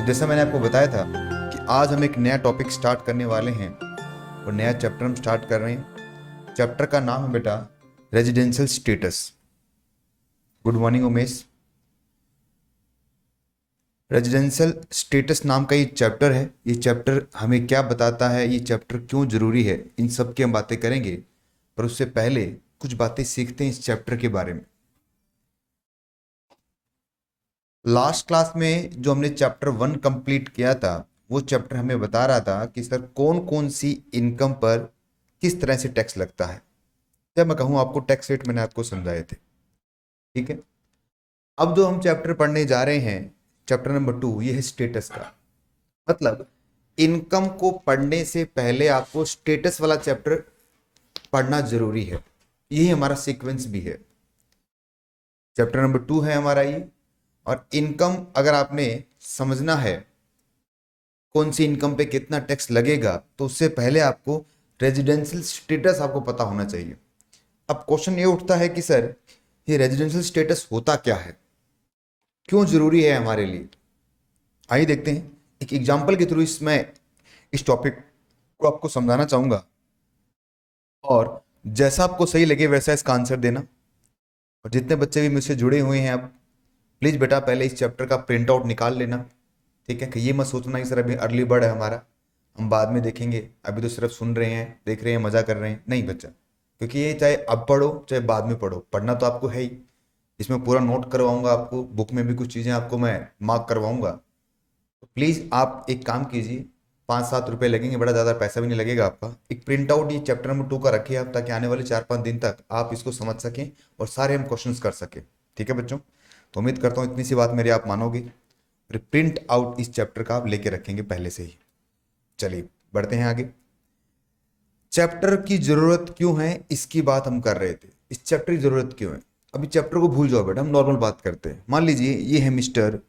तो जैसा मैंने आपको बताया था कि आज हम एक नया टॉपिक स्टार्ट करने वाले हैं और नया चैप्टर हम स्टार्ट कर रहे हैं। चैप्टर का नाम है बेटा residential status. Good morning Umesh. Residential status नाम का ये चैप्टर है। ये चैप्टर हमें क्या बताता है, ये चैप्टर क्यों जरूरी है, इन सब की हम बातें करेंगे। पर उससे पहले कुछ बातें सीखते हैं इस चैप्टर के बारे में। लास्ट क्लास में जो हमने चैप्टर 1 कंप्लीट किया था, वो चैप्टर हमें बता रहा था कि सर कौन कौन सी इनकम पर किस तरह से टैक्स लगता है। जब मैं कहूँ आपको टैक्स रेट मैंने आपको समझाए थे, ठीक है। अब जो हम चैप्टर पढ़ने जा रहे हैं, चैप्टर नंबर 2, ये है स्टेटस का। मतलब इनकम को पढ़ने से पहले आपको स्टेटस वाला चैप्टर पढ़ना जरूरी है। यही हमारा सीक्वेंस भी है। चैप्टर नंबर 2 है हमारा ये। और इनकम अगर आपने समझना है कौन सी इनकम पे कितना टैक्स लगेगा, तो उससे पहले आपको रेजिडेंशियल स्टेटस आपको पता होना चाहिए। अब क्वेश्चन ये उठता है कि सर ये रेजिडेंशियल स्टेटस होता क्या है, क्यों जरूरी है हमारे लिए। आइए देखते हैं एक एग्जांपल के थ्रू इसमें इस टॉपिक को आपको समझाना चाहूंगा, और जैसा आपको सही लगे वैसा इसका आंसर देना। और जितने बच्चे भी मुझसे जुड़े हुए हैं, आप प्लीज़ बेटा पहले इस चैप्टर का प्रिंट आउट निकाल लेना, ठीक है। कि ये मत सोचना कि सर अभी अर्ली बर्ड है हमारा, हम बाद में देखेंगे, अभी तो सिर्फ सुन रहे हैं, देख रहे हैं, मजा कर रहे हैं। नहीं बच्चा, क्योंकि ये चाहे अब पढ़ो चाहे बाद में पढ़ो, पढ़ना तो आपको है ही। इसमें पूरा नोट करवाऊंगा आपको, बुक में भी कुछ चीज़ें आपको मैं मार्क करवाऊंगा। तो प्लीज़ आप एक काम कीजिए, 5-7 रुपये लगेंगे, बड़ा ज़्यादा पैसा भी नहीं लगेगा आपका। एक प्रिंट आउट ये चैप्टर नंबर 2 का रखिए आप, ताकि आने वाले 4-5 दिन तक आप इसको समझ सकें और सारे हम क्वेश्चंस कर सकें, ठीक है बच्चों। तो उम्मीद करता हूँ इतनी सी बात मेरी आप मानोगे। प्रिंट आउट इस चैप्टर का आप लेके रखेंगे पहले से ही। चलिए बढ़ते हैं आगे। चैप्टर की जरूरत क्यों है, इसकी बात हम कर रहे थे। इस चैप्टर की जरूरत क्यों है। अभी चैप्टर को भूल जाओ बेटा, हम नॉर्मल बात करते हैं। मान लीजिए ये है मिस्टर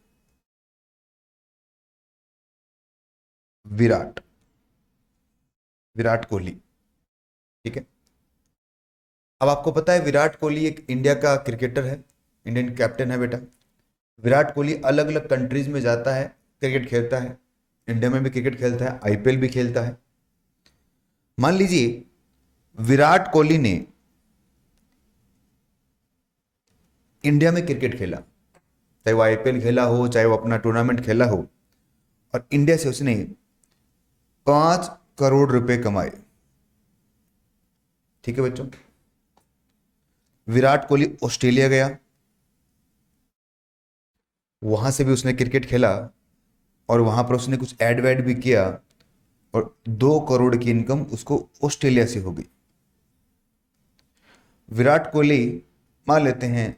विराट, विराट कोहली, ठीक है। अब आपको पता है विराट कोहली एक इंडिया का क्रिकेटर है, इंडियन कैप्टन है बेटा। विराट कोहली अलग अलग कंट्रीज में जाता है, क्रिकेट खेलता है। इंडिया में भी क्रिकेट खेलता है, आईपीएल भी खेलता है। मान लीजिए विराट कोहली ने इंडिया में क्रिकेट खेला, चाहे वो आईपीएल खेला हो, चाहे वो अपना टूर्नामेंट खेला हो, और इंडिया से उसने 5 करोड़ रुपए कमाए, ठीक है बच्चों। विराट कोहली ऑस्ट्रेलिया गया, वहां से भी उसने क्रिकेट खेला, और वहां पर उसने कुछ एड वैड भी किया, और 2 करोड़ की इनकम उसको ऑस्ट्रेलिया से हो गई। विराट कोहली मान लेते हैं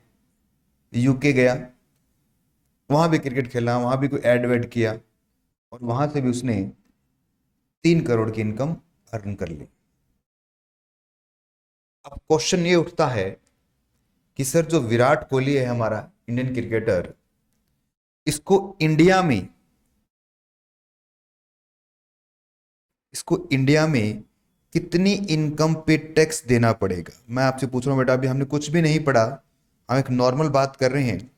यूके गया, वहां भी क्रिकेट खेला, वहां भी कोई एड वेड किया, और वहां से भी उसने 3 करोड़ की इनकम अर्न कर ली। अब क्वेश्चन ये उठता है कि सर जो विराट कोहली है हमारा इंडियन क्रिकेटर, इसको इंडिया में इसको इंडिया में कितनी इनकम पे टैक्स देना पड़ेगा। मैं आपसे पूछ रहा हूं बेटा, अभी हमने कुछ भी नहीं पढ़ा, हम एक नॉर्मल बात कर रहे हैं,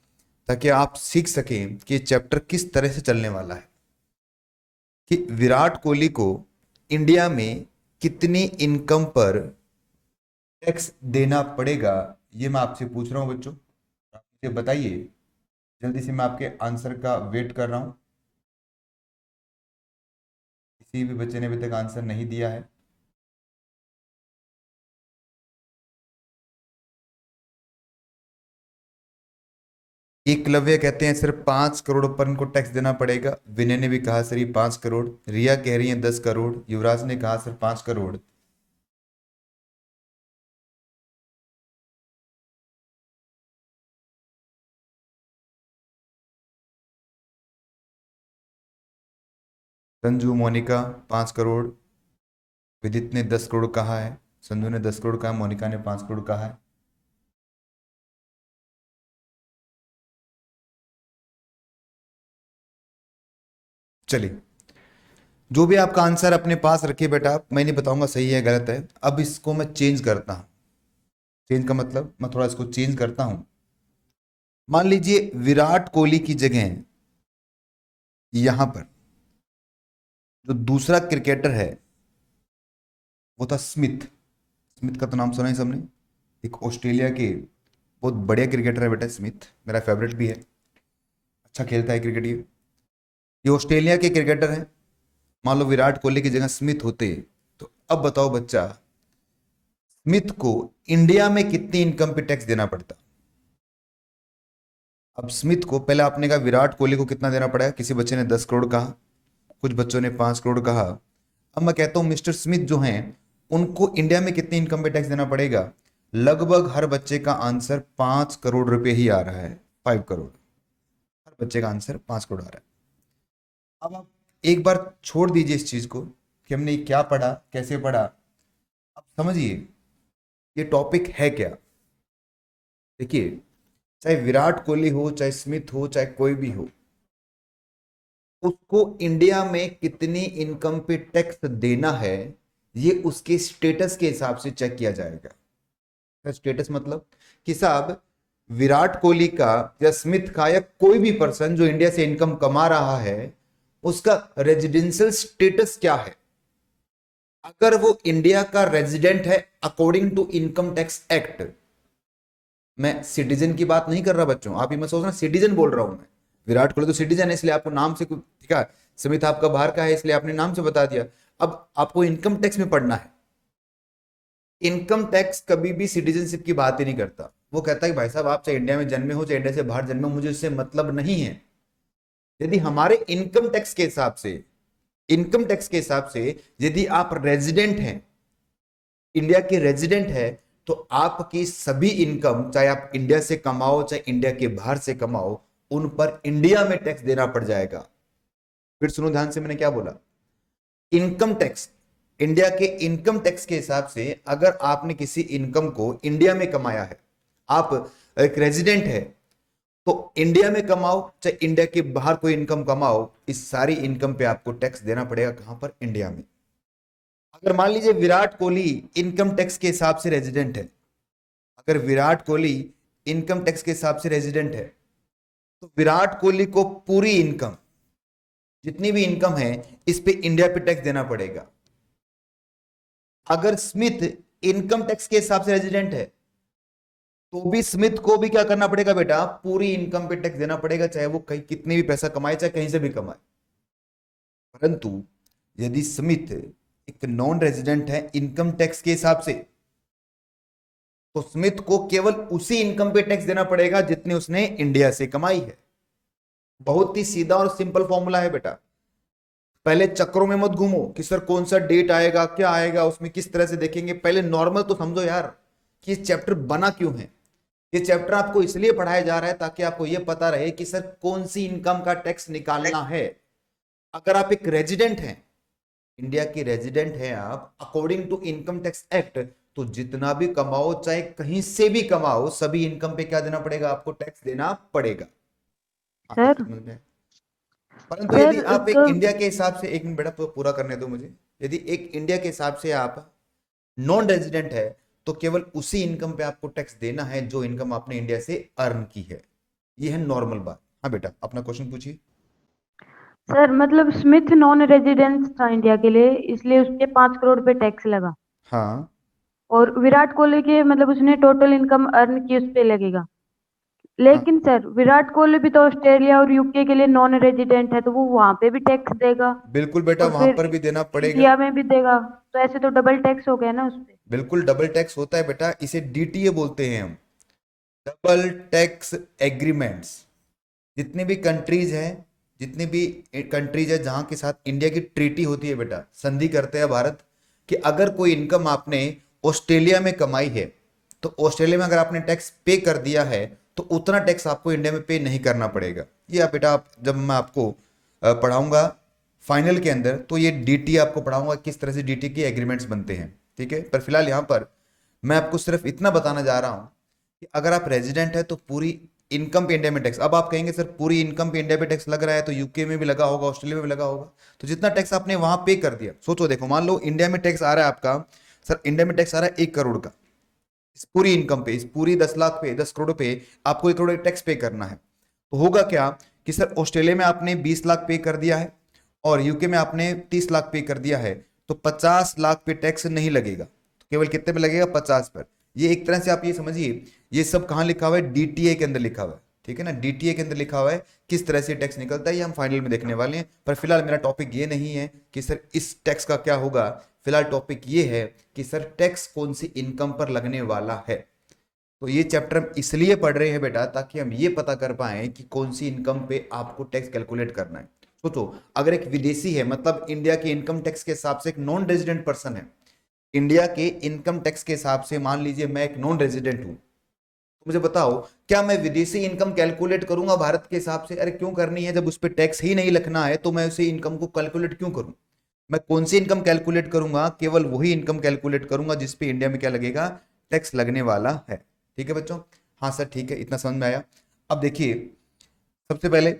ताकि आप सीख सकें कि ये चैप्टर किस तरह से चलने वाला है। कि विराट कोहली को इंडिया में कितनी इनकम पर टैक्स देना पड़ेगा, ये मैं आपसे पूछ रहा हूं बच्चों। आप मुझे बताइए, जल्दी से, मैं आपके आंसर का वेट कर रहा हूं। किसी भी बच्चे ने अभी तक आंसर नहीं दिया है। एकलव्य कहते हैं सिर्फ 5 करोड़ पर इनको टैक्स देना पड़ेगा। विनय ने भी कहा सर ये 5 करोड़। रिया कह रही है 10 करोड़। युवराज ने कहा सर 5 करोड़। संजू, मोनिका 5 करोड़। विदित ने 10 करोड़ कहा है। संजू ने 10 करोड़ कहा, मोनिका ने 5 करोड़ कहा है। चलिए, जो भी आपका आंसर अपने पास रखिए बेटा, मैं नहीं बताऊंगा सही है गलत है। अब इसको मैं चेंज करता हूं। चेंज का मतलब मैं थोड़ा इसको चेंज करता हूं। मान लीजिए विराट कोहली की जगह यहां पर जो दूसरा क्रिकेटर है वो था स्मिथ। स्मिथ का तो नाम सुना ही सबने, एक ऑस्ट्रेलिया के बहुत बढ़िया क्रिकेटर है बेटा स्मिथ, मेरा फेवरेट भी है, अच्छा खेलता है क्रिकेट ये ऑस्ट्रेलिया के क्रिकेटर हैं। मान लो विराट कोहली की जगह स्मिथ होते, तो अब बताओ बच्चा, स्मिथ को इंडिया में कितनी इनकम पे टैक्स देना पड़ता। अब स्मिथ को पहले आपने कहा विराट कोहली को कितना देना पड़ेगा, किसी बच्चे ने 10 करोड़ कहा, कुछ बच्चों ने 5 करोड़ कहा। अब मैं कहता हूं मिस्टर स्मिथ जो हैं उनको इंडिया में कितनी इनकम पे टैक्स देना पड़ेगा। लगभग हर बच्चे का आंसर 5 करोड़ रुपए ही आ रहा है, 5 करोड़। हर बच्चे का आंसर 5 करोड़ आ रहा है। अब आप एक बार छोड़ दीजिए इस चीज को कि हमने ये क्या पढ़ा कैसे पढ़ा, अब समझिए ये टॉपिक है क्या। देखिए, चाहे विराट कोहली हो, चाहे स्मिथ हो, चाहे कोई भी हो, उसको इंडिया में कितनी इनकम पे टैक्स देना है ये उसके स्टेटस के हिसाब से चेक किया जाएगा। स्टेटस मतलब कि साहब विराट कोहली का या स्मिथ का या कोई भी पर्सन जो इंडिया से इनकम कमा रहा है उसका रेजिडेंशियल स्टेटस क्या है। अगर वो इंडिया का रेजिडेंट है according to income tax act, मैं सिटीजन की बात नहीं कर रहा बच्चों, आप ये मत सोचना सिटीजन बोल रहा हूं मैं। विराट कोहली तो सिटीजन है इसलिए आपको नाम से ठीक है, स्मिथ आपका बाहर का है इसलिए आपने नाम से बता दिया। अब आपको इनकम टैक्स में पढ़ना है। इनकम टैक्स कभी भी सिटीजनशिप की बात ही नहीं करता, वो कहता है कि भाई साहब आप चाहे इंडिया में जन्मे हो चाहे इंडिया से बाहर जन्मे हो, मुझे इससे मतलब नहीं है। यदि हमारे इनकम टैक्स के हिसाब से, इनकम टैक्स के हिसाब से यदि आप रेजिडेंट हैं, इंडिया के रेजिडेंट है, तो आपकी सभी इनकम चाहे आप इंडिया से कमाओ चाहे इंडिया के बाहर से कमाओ, उन पर इंडिया में टैक्स देना पड़ जाएगा। फिर सुनो ध्यान से मैंने क्या बोला। इनकम टैक्स, इंडिया के इनकम टैक्स के हिसाब से अगर आपने किसी इनकम को इंडिया में कमाया है, आप एक रेजिडेंट है, तो इंडिया में कमाओ चाहे इंडिया के बाहर कोई इनकम कमाओ, इस सारी इनकम पे आपको टैक्स देना पड़ेगा। कहां पर? इंडिया में। अगर मान लीजिए विराट कोहली इनकम टैक्स के हिसाब से रेजिडेंट है, अगर विराट कोहली इनकम टैक्स के हिसाब से रेजिडेंट है, तो विराट कोहली को पूरी इनकम, जितनी भी इनकम है, इस पे इंडिया पे टैक्स देना पड़ेगा। अगर स्मिथ इनकम टैक्स के हिसाब से रेजिडेंट है, तो भी स्मिथ को भी क्या करना पड़ेगा बेटा, पूरी इनकम पे टैक्स देना पड़ेगा, चाहे वो कहीं कितने भी पैसा कमाए चाहे कहीं से भी कमाए। परंतु यदि स्मिथ एक नॉन रेजिडेंट है इनकम टैक्स के हिसाब से, तो स्मिथ को केवल उसी इनकम पे टैक्स देना पड़ेगा जितने उसने इंडिया से कमाई है। बहुत ही सीधा और सिंपल फॉर्मूला है बेटा। पहले चक्रों में मत घूमो कि सर कौन सा डेट आएगा क्या आएगा उसमें किस तरह से देखेंगे, पहले नॉर्मल तो समझो यार कि ये चैप्टर बना क्यों है। ये चैप्टर आपको इसलिए पढ़ाया जा रहा है ताकि आपको ये पता रहे कि सर कौन सी इनकम का टैक्स निकालना है। अगर आप एक रेजिडेंट हैं, इंडिया के रेजिडेंट हैं आप, according to income tax act, तो जितना भी कमाओ चाहे कहीं से भी कमाओ, सभी इनकम पे क्या देना पड़ेगा, आपको टैक्स देना पड़ेगा। सर समझ में? परंतु यदि सर आप एक तो इंडिया के हिसाब से, एक मिनट बेटा पूरा करने दो मुझे, यदि एक इंडिया के हिसाब से आप नॉन रेजिडेंट है, तो केवल उसी इनकम पे आपको टैक्स देना है जो इनकम आपने इंडिया से अर्न की है। ये है नॉर्मल बात। हाँ बेटा अपना क्वेश्चन पूछिए। सर मतलब स्मिथ नॉन रेजिडेंस था इंडिया के लिए, इसलिए उसके 5 करोड़ पे टैक्स लगा। हाँ और विराट कोहली के मतलब उसने टोटल इनकम अर्न की, उस पे लगेगा। हाँ लेकिन सर विराट कोहली भी तो ऑस्ट्रेलिया और यूके के लिए नॉन रेजिडेंट है, तो वो वहां पे भी टैक्स देगा। बिल्कुल बेटा और वहां फिर पर भी देना पड़ेगा। इंडिया में भी देगा, तो ऐसे तो डबल टैक्स हो गया ना उस पे। बिल्कुल डबल टैक्स होता है बेटा, इसे डीटीए बोलते हैं हम, डबल टैक्स एग्रीमेंट्स। जितने भी कंट्रीज हैं, जितनी भी कंट्रीज है जहां के साथ इंडिया की ट्रीटी होती है बेटा, संधि करते हैं भारत, कि अगर कोई इनकम आपने ऑस्ट्रेलिया में कमाई है, तो ऑस्ट्रेलिया में अगर आपने टैक्स पे कर दिया है, तो उतना टैक्स आपको इंडिया में पे नहीं करना पड़ेगा। ये आप बेटा, आप जब मैं आपको पढ़ाऊंगा फाइनल के अंदर, तो ये डीटी आपको पढ़ाऊंगा किस तरह से डीटी के एग्रीमेंट्स बनते हैं, ठीक है। पर फिलहाल यहाँ पर मैं आपको सिर्फ इतना बताना जा रहा हूं कि अगर आप रेजिडेंट है तो पूरी इनकम पे इंडिया में टैक्स। अब आप कहेंगे सर पूरी इनकम पे इंडिया पे टैक्स लग रहा है, तो यूके में भी लगा होगा, ऑस्ट्रेलिया में भी लगा होगा, तो जितना टैक्स आपने वहां पे कर दिया, सोचो देखो, मान लो इंडिया में टैक्स आ रहा है आपका, सर इंडिया में टैक्स आ रहा है 1 करोड़ का, इस पूरी इनकम पे, इस पूरी 10 लाख पे, 10 करोड़ पे आपको 1 करोड़ टैक्स पे करना है। तो होगा क्या कि सर ऑस्ट्रेलिया में आपने 20 लाख पे कर दिया है और यूके में आपने 30 लाख पे कर दिया है, तो 50 लाख पे टैक्स नहीं लगेगा, तो केवल कितने पे लगेगा, 50 पर। ये एक तरह से आप ये समझिए, ये सब कहाँ लिखा हुआ है, डीटीए के अंदर लिखा हुआ है, ठीक है ना, डीटीए के अंदर लिखा हुआ है किस तरह से टैक्स निकलता है, ये हम फाइनल में देखने वाले हैं। पर फिलहाल मेरा टॉपिक ये नहीं है कि सर इस टैक्स का क्या होगा, फिलहाल टॉपिक ये है कि सर टैक्स कौन सी इनकम पर लगने वाला है। तो ये चैप्टर हम इसलिए पढ़ रहे हैं बेटा ताकि हम ये पता कर पाए कि कौन सी इनकम पे आपको टैक्स कैलकुलेट करना है। सोचो, अगर एक विदेशी है, मतलब इंडिया के इनकम टैक्स के हिसाब से एक नॉन रेजिडेंट पर्सन है, इंडिया के इनकम टैक्स के हिसाब से मान लीजिए मैं एक नॉन रेजिडेंट हूं, तो मुझे बताओ क्या मैं विदेशी इनकम कैलकुलेट करूंगा भारत के हिसाब से? अरे क्यों करनी है, जब उस पर टैक्स ही नहीं लिखना है तो मैं उसे इनकम को कैलकुलेट क्यों करूं? मैं कौन सी इनकम कैलकुलेट करूंगा, केवल वही इनकम कैलकुलेट करूंगा जिसपे इंडिया में क्या लगेगा, टैक्स लगने वाला है। ठीक है बच्चों? हाँ सर ठीक है, इतना समझ में आया। अब देखिए, सबसे पहले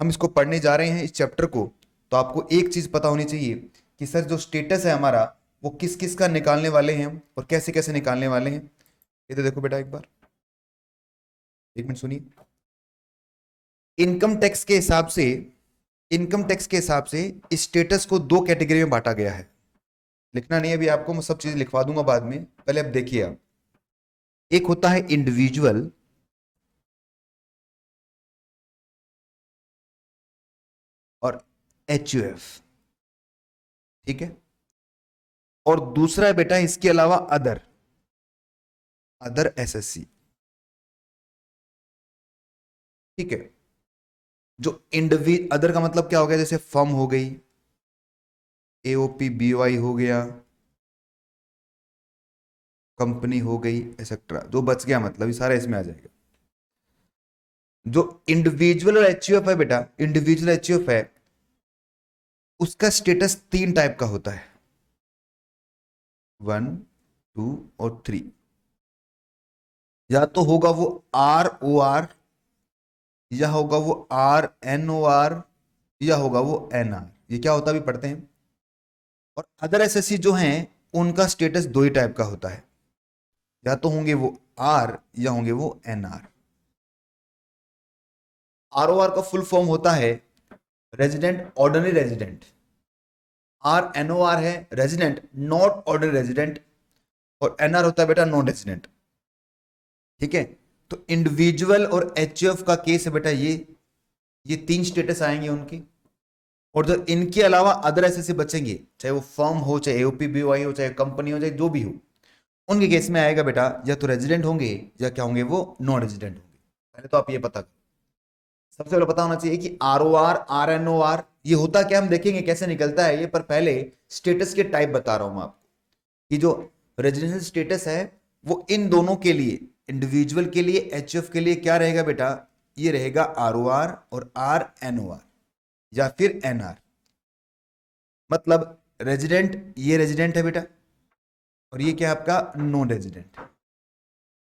हम इसको पढ़ने जा रहे हैं इस चैप्टर को, तो आपको एक चीज पता होनी चाहिए कि सर जो स्टेटस है हमारा वो किस किस का निकालने वाले हैं हम और कैसे कैसे निकालने वाले हैं। ये तो देखो बेटा, एक बार एक मिनट सुनिए। इनकम टैक्स के हिसाब से, इनकम टैक्स के हिसाब से स्टेटस को दो कैटेगरी में बांटा गया है। लिखना नहीं है अभी आपको, मैं सब चीज लिखवा दूंगा बाद में, पहले अब देखिए आप। एक होता है इंडिविजुअल और एचयूएफ, ठीक है, और दूसरा है बेटा इसके अलावा अदर, अदर एसएससी, ठीक है। जो अदर का मतलब क्या हो गया, जैसे फर्म हो गई, एओपी बीवाई हो गया, कंपनी हो गई, एक्सेट्रा, जो बच गया मतलब ये सारा इसमें आ जाएगा। जो इंडिविजुअल और एचयूएफ है बेटा, इंडिविजुअल एचयूएफ है, उसका स्टेटस तीन टाइप का होता है, 1, 2 और 3। या तो होगा वो ROR, या होगा वो RNOR, या होगा वो NR। ये क्या होता है अभी पढ़ते हैं। और अदर एसएससी जो हैं उनका स्टेटस दो ही टाइप का होता है, या तो होंगे वो R या होंगे वो NR। ROR का फुल फॉर्म होता है रेजिडेंट ऑर्डिनरी रेजिडेंट, RNOR है रेजिडेंट नॉट ऑर्डिनरी रेजिडेंट, और NR होता है बेटा नॉन रेजिडेंट। ठीक है, तो इंडिविजुअल और एचयूएफ का केस है बेटा, ये तीन स्टेटस आएंगे उनके। और जो इनके अलावा अदर एसएससी बचेंगे, चाहे वो फर्म हो, चाहे एओपी बीवाई हो, चाहे कंपनी हो, चाहे जो भी हो, उनके केस में आएगा बेटा या तो रेजिडेंट होंगे या क्या होंगे, वो नॉन रेजिडेंट होंगे। पहले तो आप ये पता करो, सबसे पहले पता होना चाहिए कि ROR RNOR ये होता क्या, हम देखेंगे कैसे निकलता है ये, पर पहले स्टेटस के टाइप बता रहा हूं मैं आपको कि जो रेजिडेंशियल स्टेटस है वो इन दोनों के लिए, इंडिविजुअल के लिए, एचएफ के लिए क्या रहेगा बेटा, ये रहेगा ROR और RNOR या फिर NR। मतलब रेजिडेंट, ये रेजिडेंट है बेटा, और ये क्या है आपका नॉन रेजिडेंट।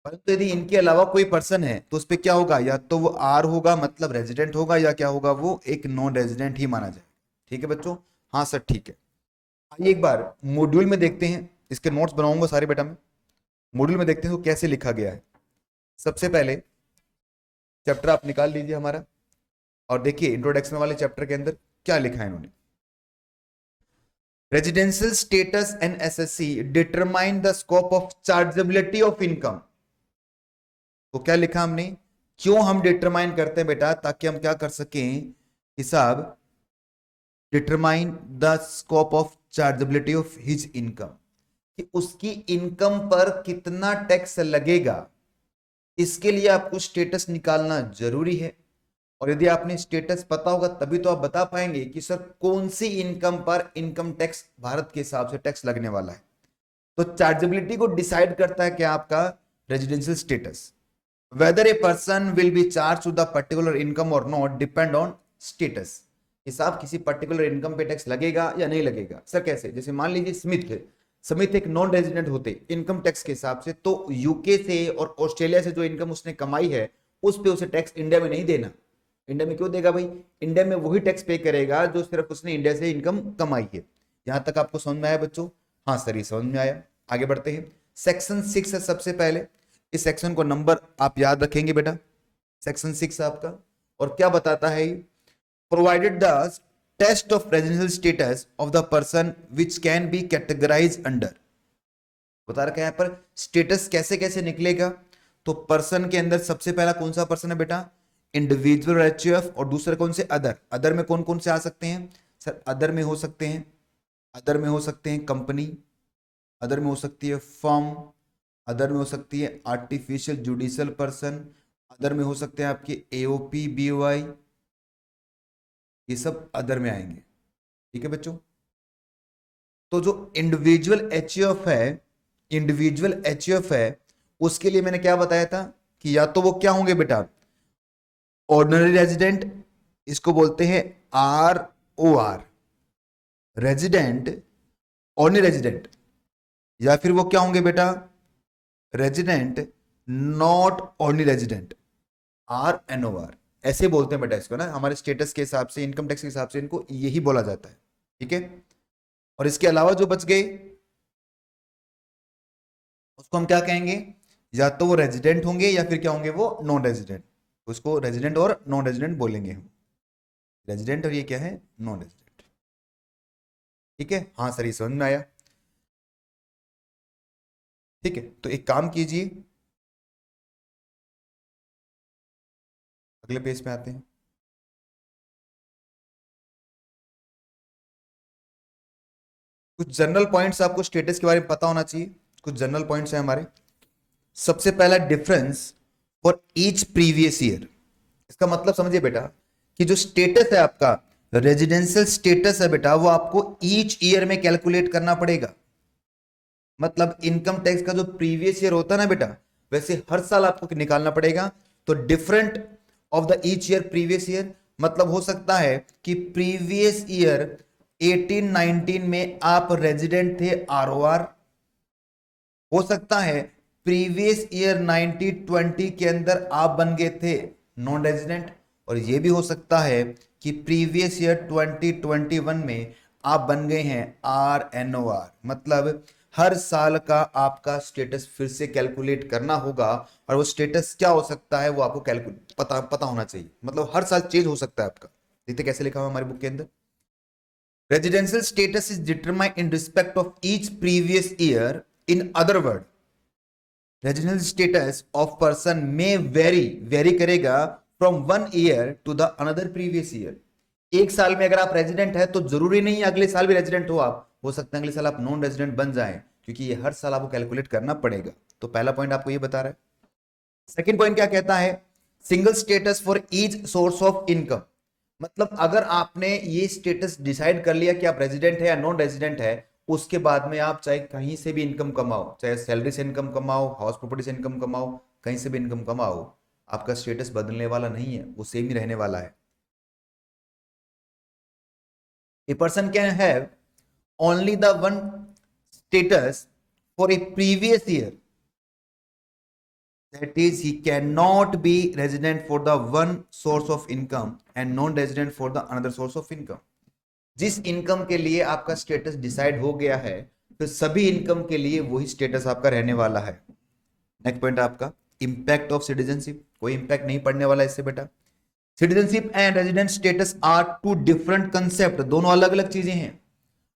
परंतु यदि इनके अलावा कोई पर्सन है तो उस पर क्या होगा, या तो वो R होगा मतलब रेजिडेंट होगा, या क्या होगा, वो एक नॉन रेजिडेंट ही माना जाएगा। ठीक है बच्चों? हाँ सर ठीक है। आइए एक बार मॉड्यूल में देखते हैं, इसके नोट्स बनाऊंगा सारे बेटा मैं। मॉड्यूल में देखते हैं तो कैसे लिखा गया है। सबसे पहले चैप्टर आप निकाल लीजिए हमारा, और देखिए इंट्रोडक्शन वाले चैप्टर के अंदर क्या लिखा है इन्होंने। Residential status and SSC determine the scope of chargeability of income. तो क्या लिखा हमने, क्यों हम डिटरमाइन करते हैं बेटा, ताकि हम क्या कर सकें हिसाब, determine the scope of chargeability of his income, कि उसकी इनकम पर कितना टैक्स लगेगा, इसके लिए आपको स्टेटस निकालना जरूरी है। और यदि आपने स्टेटस पता होगा तभी तो आप बता पाएंगे कि सर कौन सी इनकम पर इनकम टैक्स भारत के हिसाब से टैक्स लगने वाला है। तो चार्जेबिलिटी को डिसाइड करता है क्या, आपका residential status. Whether a person will be charge to the particular income और नॉट डिपेंड ऑन स्टेटस। हिसाब किसी पर्टिकुलर इनकम पे टैक्स लगेगा या नहीं लगेगा। सर कैसे, जैसे मान लीजिए स्मिथ है, स्मिथ एक नॉन रेजिडेंट होते इनकम टैक्स के हिसाब से, तो यूके से और ऑस्ट्रेलिया से जो इनकम उसने कमाई है उस पे उसे टैक्स इंडिया में नहीं देना। इंडिया में क्यों देगा भाई, इंडिया में वही टैक्स पे करेगा जो सिर्फ उसने इंडिया से इनकम कमाई है। यहां तक आपको समझ में आया बच्चों? हाँ सर ये समझ में आया। आगे बढ़ते हैं, सेक्शन 6 है सबसे पहले। इस सेक्शन को नंबर आप याद रखेंगे बेटा, सेक्शन 6 आपका, और क्या बताता है, provided the test of residential status of the person which can be categorize under. बता रखा है यहाँ पर स्टेटस कैसे कैसे निकलेगा। तो पर्सन के अंदर सबसे पहला कौन सा पर्सन है बेटा, इंडिविजुअल एचयूएफ, और दूसरे कौन से, अदर। अदर में कौन कौन से आ सकते हैं सर, अदर में हो सकते हैं, अदर में हो सकते हैं कंपनी, अदर में हो सकती है फर्म, अदर में हो सकती है आर्टिफिशियल जुडिशियल पर्सन, अदर में हो सकते हैं आपके एओपी बीओआई, ये सब अदर में आएंगे। ठीक है बच्चों। तो जो इंडिविजुअल एचयूएफ है, इंडिविजुअल एचयूएफ है, उसके लिए मैंने क्या बताया था कि या तो वो क्या होंगे बेटा, ऑर्डिनरी रेजिडेंट, इसको बोलते हैं R O R, resident, ordinary resident, या फिर वो क्या होंगे बेटा, resident not ordinary resident, R N O R, ऐसे बोलते हैं बेटा इसको ना, हमारे स्टेटस के हिसाब से, इनकम टैक्स के हिसाब से इनको यही बोला जाता है। ठीक है। और इसके अलावा जो बच गए उसको हम क्या कहेंगे, या तो वो रेजिडेंट होंगे या फिर क्या होंगे, वो नॉन रेजिडेंट। उसको रेजिडेंट और नॉन रेजिडेंट बोलेंगे हम, रेजिडेंट और ये क्या है, नॉन रेजिडेंट। ठीक है, हाँ सर ये समझ में आया। ठीक है, तो एक काम कीजिए, अगले पेज पे आते हैं। कुछ जनरल पॉइंट्स आपको स्टेटस के बारे में पता होना चाहिए, कुछ जनरल पॉइंट्स हैं हमारे। सबसे पहला, difference for each previous year. इसका मतलब समझिए बेटा कि जो स्टेटस है आपका, रेजिडेंशियल स्टेटस है बेटा, वो आपको ईच ईयर में कैलकुलेट करना पड़ेगा। मतलब इनकम टैक्स का जो प्रीवियस ईयर होता है ना बेटा, वैसे हर साल आपको निकालना पड़ेगा। तो different of the each year previous year, मतलब हो सकता है कि प्रीवियस ईयर 18-19 में आप रेजिडेंट थे आरओआर, हो सकता है प्रीवियस ईयर 1920 के अंदर आप बन गए थे नॉन रेजिडेंट, और ये भी हो सकता है कि प्रीवियस ईयर 2021 में आप बन गए हैं आर एन ओ आर। मतलब हर साल का आपका स्टेटस फिर से कैलकुलेट करना होगा, और वो स्टेटस क्या हो सकता है वो आपको कैलकुलेट पता होना चाहिए। मतलब हर साल चेंज हो सकता है आपका। देखते कैसे लिखा हुआ हमारे बुक के अंदर, residential status is determined in respect of each previous year. In other word, residential status of person में वेरी करेगा from one year to the another previous year. एक साल में अगर आप रेजिडेंट है तो जरूरी नहीं है अगले साल भी रेजिडेंट हो आप, हो सकता है अगले साल आप नॉन रेजिडेंट बन जाए, क्योंकि ये हर साल आपको कैलकुलेट करना पड़ेगा। तो पहला पॉइंट आपको ये बता रहा है। सेकंड पॉइंट क्या कहता है, single status for each source of income. मतलब अगर आपने ये स्टेटस डिसाइड कर लिया कि आप रेजिडेंट है या नॉन रेजिडेंट है, उसके बाद में आप चाहे कहीं से भी इनकम कमाओ, चाहे सैलरी से इनकम कमाओ, हाउस प्रॉपर्टी से इनकम कमाओ, कहीं से भी इनकम कमाओ, आपका स्टेटस बदलने वाला नहीं है, वो सेम ही रहने वाला है। A person can have only the one status for a previous year. That is, he cannot be resident for the one source of income and non-resident for the another source of income. जिस income के लिए आपका status decide हो गया है, तो सभी income के लिए वही स्टेटस आपका रहने वाला है। नेक्स्ट पॉइंट आपका, इंपैक्ट ऑफ सिटीजनशिप। कोई इंपैक्ट नहीं पड़ने वाला इससे बेटा। Citizenship and resident status are two different concept, दोनों अलग अलग चीजें हैं।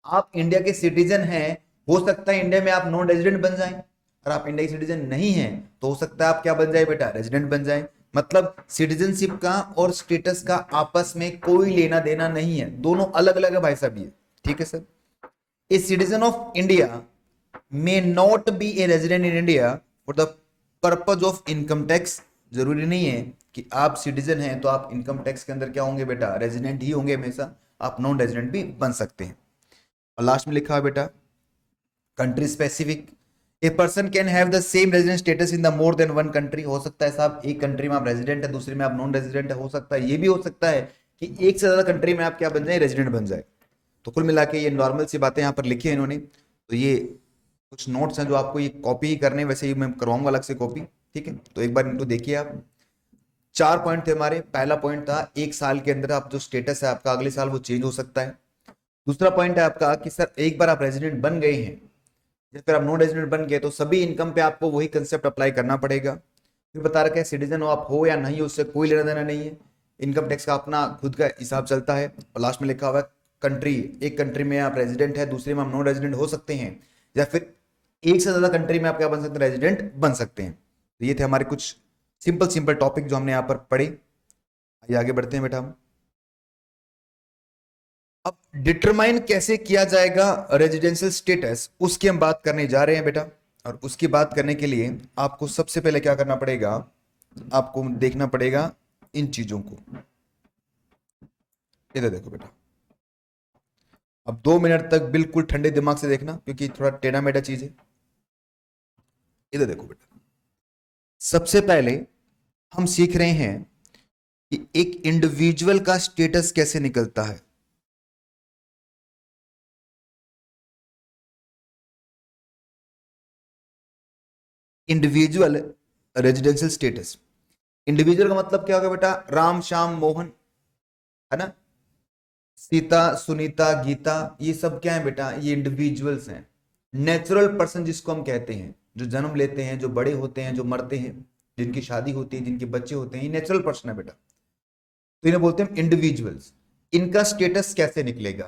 आप इंडिया के सिटीजन हैं, हो सकता है इंडिया में आप नॉन रेजिडेंट बन जाएं, और आप इंडिया के सिटीजन नहीं हैं तो हो सकता है आप क्या बन जाए बेटा, रेजिडेंट बन जाए। मतलब सिटीजनशिप का और स्टेटस का आपस में कोई लेना देना नहीं है, दोनों अलग अलग है भाई साहब ये। ठीक है sir. A citizen of India may not be a resident in India for the purpose of income tax. जरूरी नहीं है कि आप सिटीजन हैं तो आप इनकम टैक्स के अंदर क्या होंगे बेटा, रेजिडेंट ही होंगे हमेशा, आप नॉन रेजिडेंट भी बन सकते हैं। और लास्ट में लिखा है बेटा, country specific. A person can have the same resident status in the more than one country. हो सकता है साहब एक कंट्री में आप रेजिडेंट है, दूसरी में आप नॉन रेजिडेंट है, हो सकता है ये भी हो सकता है कि एक से ज्यादा कंट्री में आप क्या बन जाए, रेजिडेंट बन जाए। तो कुल मिला के ये नॉर्मल सी बातें यहाँ पर लिखी है इन्होंने। तो ये कुछ नोट्स हैं जो आपको ये कॉपी ही करने, वैसे ही मैं करवाऊंगा अलग से कॉपी। ठीक है, तो एक बार इनको देखिए आप। 4 पॉइंट थे हमारे। पहला पॉइंट था एक साल के अंदर आप जो स्टेटस है आपका अगले साल वो चेंज हो सकता है। दूसरा पॉइंट है आपका कि सर एक बार आप रेजिडेंट बन गए हैं या फिर आप नॉन रेजिडेंट बन गए तो सभी इनकम पे आपको वही कंसेप्ट अप्लाई करना पड़ेगा। फिर बता रखा है सिटीजन हो आप हो या नहीं, उससे कोई लेना देना नहीं है। इनकम टैक्स का अपना खुद का हिसाब चलता है, और लास्ट में लिखा हुआ है कंट्री, एक कंट्री में आप रेजिडेंट है, दूसरे में आप नॉन रेजिडेंट हो सकते हैं, या फिर एक से ज्यादा कंट्री में आप क्या बन सकते हैं, रेजिडेंट बन सकते हैं। तो ये थे हमारे कुछ सिंपल सिंपल टॉपिक जो हमने यहाँ पर पढ़े। आइए आगे बढ़ते हैं बेटा हम। अब डिटरमाइन कैसे किया जाएगा रेजिडेंशियल स्टेटस, उसकी हम बात करने जा रहे हैं बेटा। और उसकी बात करने के लिए आपको सबसे पहले क्या करना पड़ेगा, आपको देखना पड़ेगा इन चीजों को। इधर देखो बेटा, अब 2 मिनट तक बिल्कुल ठंडे दिमाग से देखना, क्योंकि थोड़ा टेढ़ा मेढ़ा चीज है। इधर देखो बेटा, सबसे पहले हम सीख रहे हैं कि एक इंडिविजुअल का स्टेटस कैसे निकलता है। इंडिविजुअल रेजिडेंशियल स्टेटस, इंडिविजुअल का मतलब क्या होगा बेटा, राम श्याम मोहन, है ना, सीता सुनीता गीता, ये सब क्या है बेटा, ये इंडिविजुअल्स हैं। नेचुरल पर्सन जिसको हम कहते हैं, जो जन्म लेते हैं, जो बड़े होते हैं, जो मरते हैं, जिनकी शादी होती है, जिनके बच्चे होते हैं, ये नेचुरल पर्सन है बेटा। तो इन्हें बोलते हैं इंडिविजुअल्स। इनका स्टेटस कैसे निकलेगा,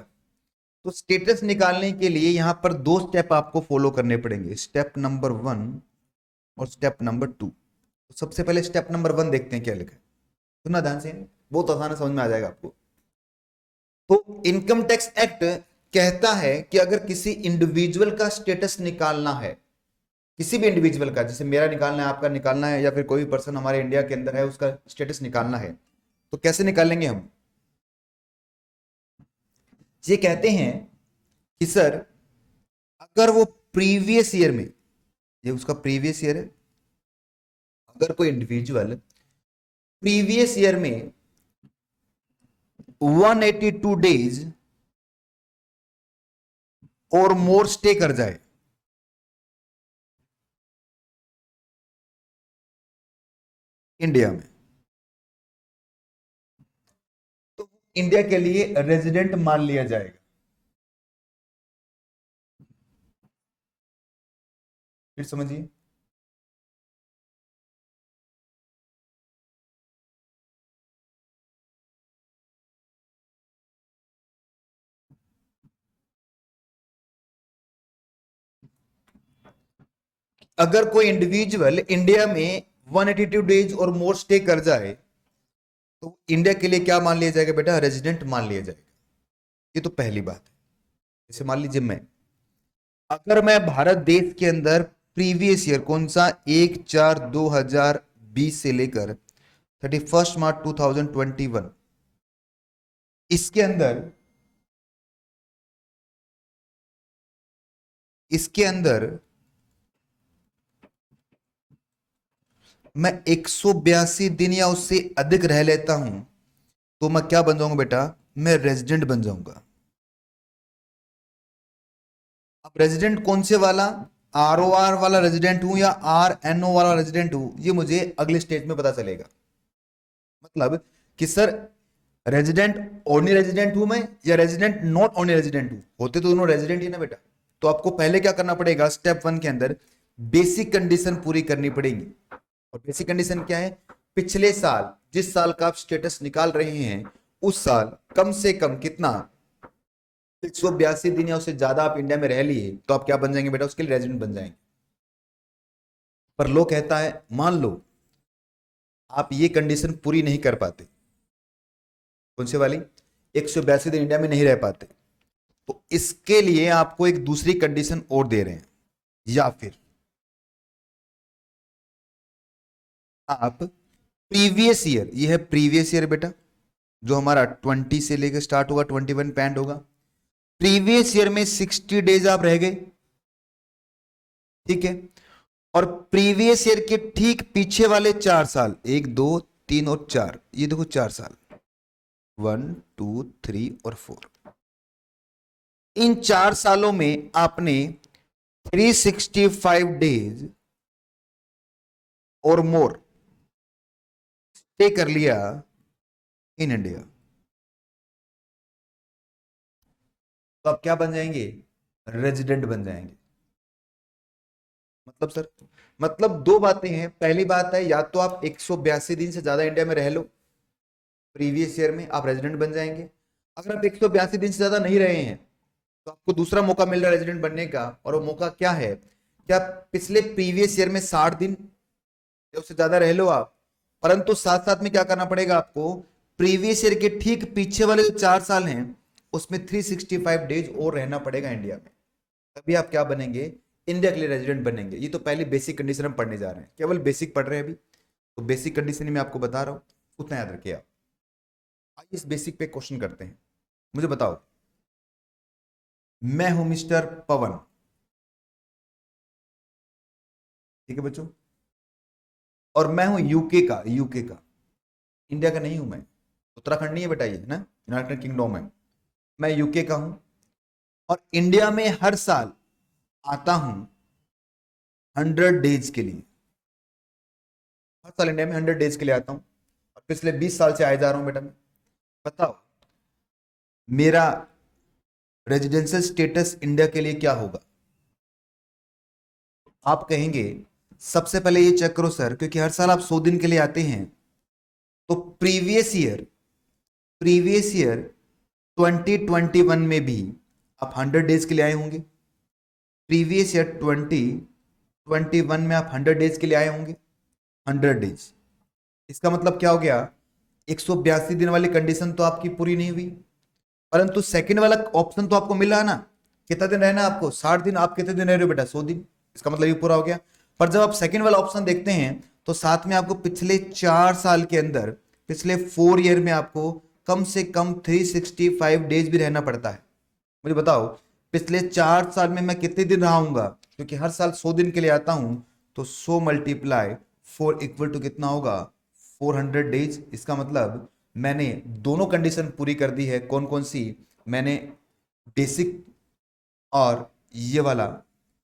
तो स्टेटस निकालने के लिए यहां पर 2 स्टेप आपको फॉलो करने पड़ेंगे, स्टेप नंबर 1 और स्टेप नंबर 2। तो सबसे पहले स्टेप नंबर 1 देखते हैं क्या लिखा है, सुनना ध्यान से, बहुत आसान है, समझ में आ जाएगा आपको। तो इनकम टैक्स एक्ट कहता है कि अगर किसी इंडिविजुअल का स्टेटस निकालना है, किसी भी इंडिविजुअल का, जैसे मेरा निकालना है, आपका निकालना है, या फिर कोई भी पर्सन हमारे इंडिया के अंदर है उसका स्टेटस निकालना है, तो कैसे निकालेंगे हम। ये कहते हैं कि सर अगर वो प्रीवियस ईयर में, ये उसका प्रीवियस ईयर है, अगर कोई इंडिविजुअल प्रीवियस ईयर में 182 डेज और मोर स्टे कर जाए, इंडिया में, तो इंडिया के लिए रेजिडेंट मान लिया जाएगा। फिर समझिए, अगर कोई इंडिविजुअल इंडिया में 182 डेज और मोर स्टे कर जाए, तो इंडिया के लिए क्या मान लिया जाएगा बेटा, रेजिडेंट मान लिया जाएगा। ये तो पहली बात है। जैसे मान लीजिए अगर मैं भारत देश के अंदर प्रीवियस ईयर, कौन सा, 1/4/2020 से लेकर 31 मार्च 2021, इसके अंदर इसके अंदर मैं 182 दिन या उससे अधिक रह लेता हूं, तो मैं क्या बन जाऊंगा बेटा, मैं रेजिडेंट बन जाऊंगा। अब रेजिडेंट कौन से वाला, ROR वाला रेजिडेंट हूं या RNO वाला रेजिडेंट हूं, ये मुझे अगले स्टेज में पता चलेगा। मतलब कि सर रेजिडेंट ओनली रेजिडेंट हूं मैं, या रेजिडेंट नॉट ओनली रेजिडेंट हूं, होते तो दोनों रेजिडेंट ही ना बेटा। तो आपको पहले क्या करना पड़ेगा, स्टेप 1 के अंदर बेसिक कंडीशन पूरी करनी पड़ेगी। और बेसिक कंडीशन क्या है, पिछले साल, जिस साल का आप स्टेटस निकाल रहे हैं, उस साल कम से कम कितना, 182 दिन या उससे ज्यादा आप इंडिया में रह लिए, तो आप क्या बन जाएंगे बेटा, उसके लिए रेजिडेंट बन जाएंगे। पर लो कहता है, मान लो आप ये कंडीशन पूरी नहीं कर पाते, कौन से वाली, 182 दिन इंडिया में नहीं रह पाते, तो इसके लिए आपको एक दूसरी कंडीशन और दे रहे हैं। या फिर आप प्रीवियस ईयर, ये है प्रीवियस ईयर बेटा, जो हमारा 20 से लेकर स्टार्ट होगा, 21 पे एंड होगा, प्रीवियस ईयर में 60 डेज आप रह गए, ठीक है, और प्रीवियस ईयर के ठीक पीछे वाले 4 साल, 1 2 3 और 4, ये देखो 4 साल, 1 2 3 और 4, इन 4 सालों में आपने 365 डेज और मोर स्टे कर लिया इन इंडिया, तो आप क्या बन जाएंगे, रेजिडेंट बन जाएंगे। मतलब सर, मतलब 2 बातें हैं, पहली बात है या तो आप 182 दिन से ज्यादा इंडिया में रह लो, प्रीवियस ईयर में आप रेजिडेंट बन जाएंगे। अगर आप 182 दिन से ज्यादा नहीं रहे हैं तो आपको दूसरा मौका मिल रहा है रेजिडेंट बनने का, और वो मौका क्या है कि आप पिछले प्रीवियस ईयर में 60 दिन या उससे ज्यादा रह लो आप, परंतु साथ साथ में क्या करना पड़ेगा आपको, प्रीवियस ईयर के ठीक पीछे वाले जो 4 साल हैं उसमें 365 डेज और रहना पड़ेगा इंडिया में, तभी आप क्या बनेंगे, इंडिया के लिए रेजिडेंट बनेंगे। ये तो पहली बेसिक कंडीशन हम पढ़ने जा रहे हैं, केवल बेसिक पढ़ रहे हैं अभी, तो बेसिक कंडीशन ही मैं आपको बता रहा हूं, उतना याद रखिए आप। आइए इस बेसिक पे क्वेश्चन करते हैं। मुझे बताओ, मैं हूं मिस्टर पवन, ठीक है बच्चों, और मैं हूं यूके का, इंडिया का नहीं हूं मैं, उत्तराखंड नहीं है बेटा, ये ना यूनाइटेड किंगडम है। मैं यूके का हूं और इंडिया में हर साल आता हूं 100 डेज के लिए, हर साल इंडिया में 100 डेज के लिए आता हूं, और पिछले 20 साल से आए जा रहा हूं बेटा मैं। बताओ मेरा रेजिडेंशियल स्टेटस इंडिया के लिए क्या होगा। आप कहेंगे सबसे पहले ये चेक करो सर, क्योंकि हर साल आप 100 दिन के लिए आते हैं, तो प्रीवियस ईयर 2021 में भी आप 100 डेज के लिए आए होंगे, प्रीवियस ईयर 2021 में आप 100 डेज के लिए आए होंगे, 100 डेज। इसका मतलब क्या हो गया, 182 दिन वाली कंडीशन तो आपकी पूरी नहीं हुई, परंतु सेकंड वाला ऑप्शन तो आपको मिला ना, कितना दिन रहना है आपको, 60 दिन। आप कितने दिन रह रहे हो बेटा, 100 दिन, इसका मतलब ये पूरा हो गया। पर जब आप सेकंड वाला ऑप्शन देखते हैं तो साथ में आपको पिछले 4 साल के अंदर, पिछले 4 ईयर में आपको कम से कम 365 डेज भी रहना पड़ता है। मुझे बताओ पिछले 4 साल में मैं कितने दिन रहाऊंगा, क्योंकि हर साल 100 दिन के लिए आता हूं, तो 100 मल्टीप्लाई 4 इक्वल टू कितना होगा, 400 डेज। इसका मतलब मैंने दोनों कंडीशन पूरी कर दी है। कौन कौन सी, मैंने बेसिक और ये वाला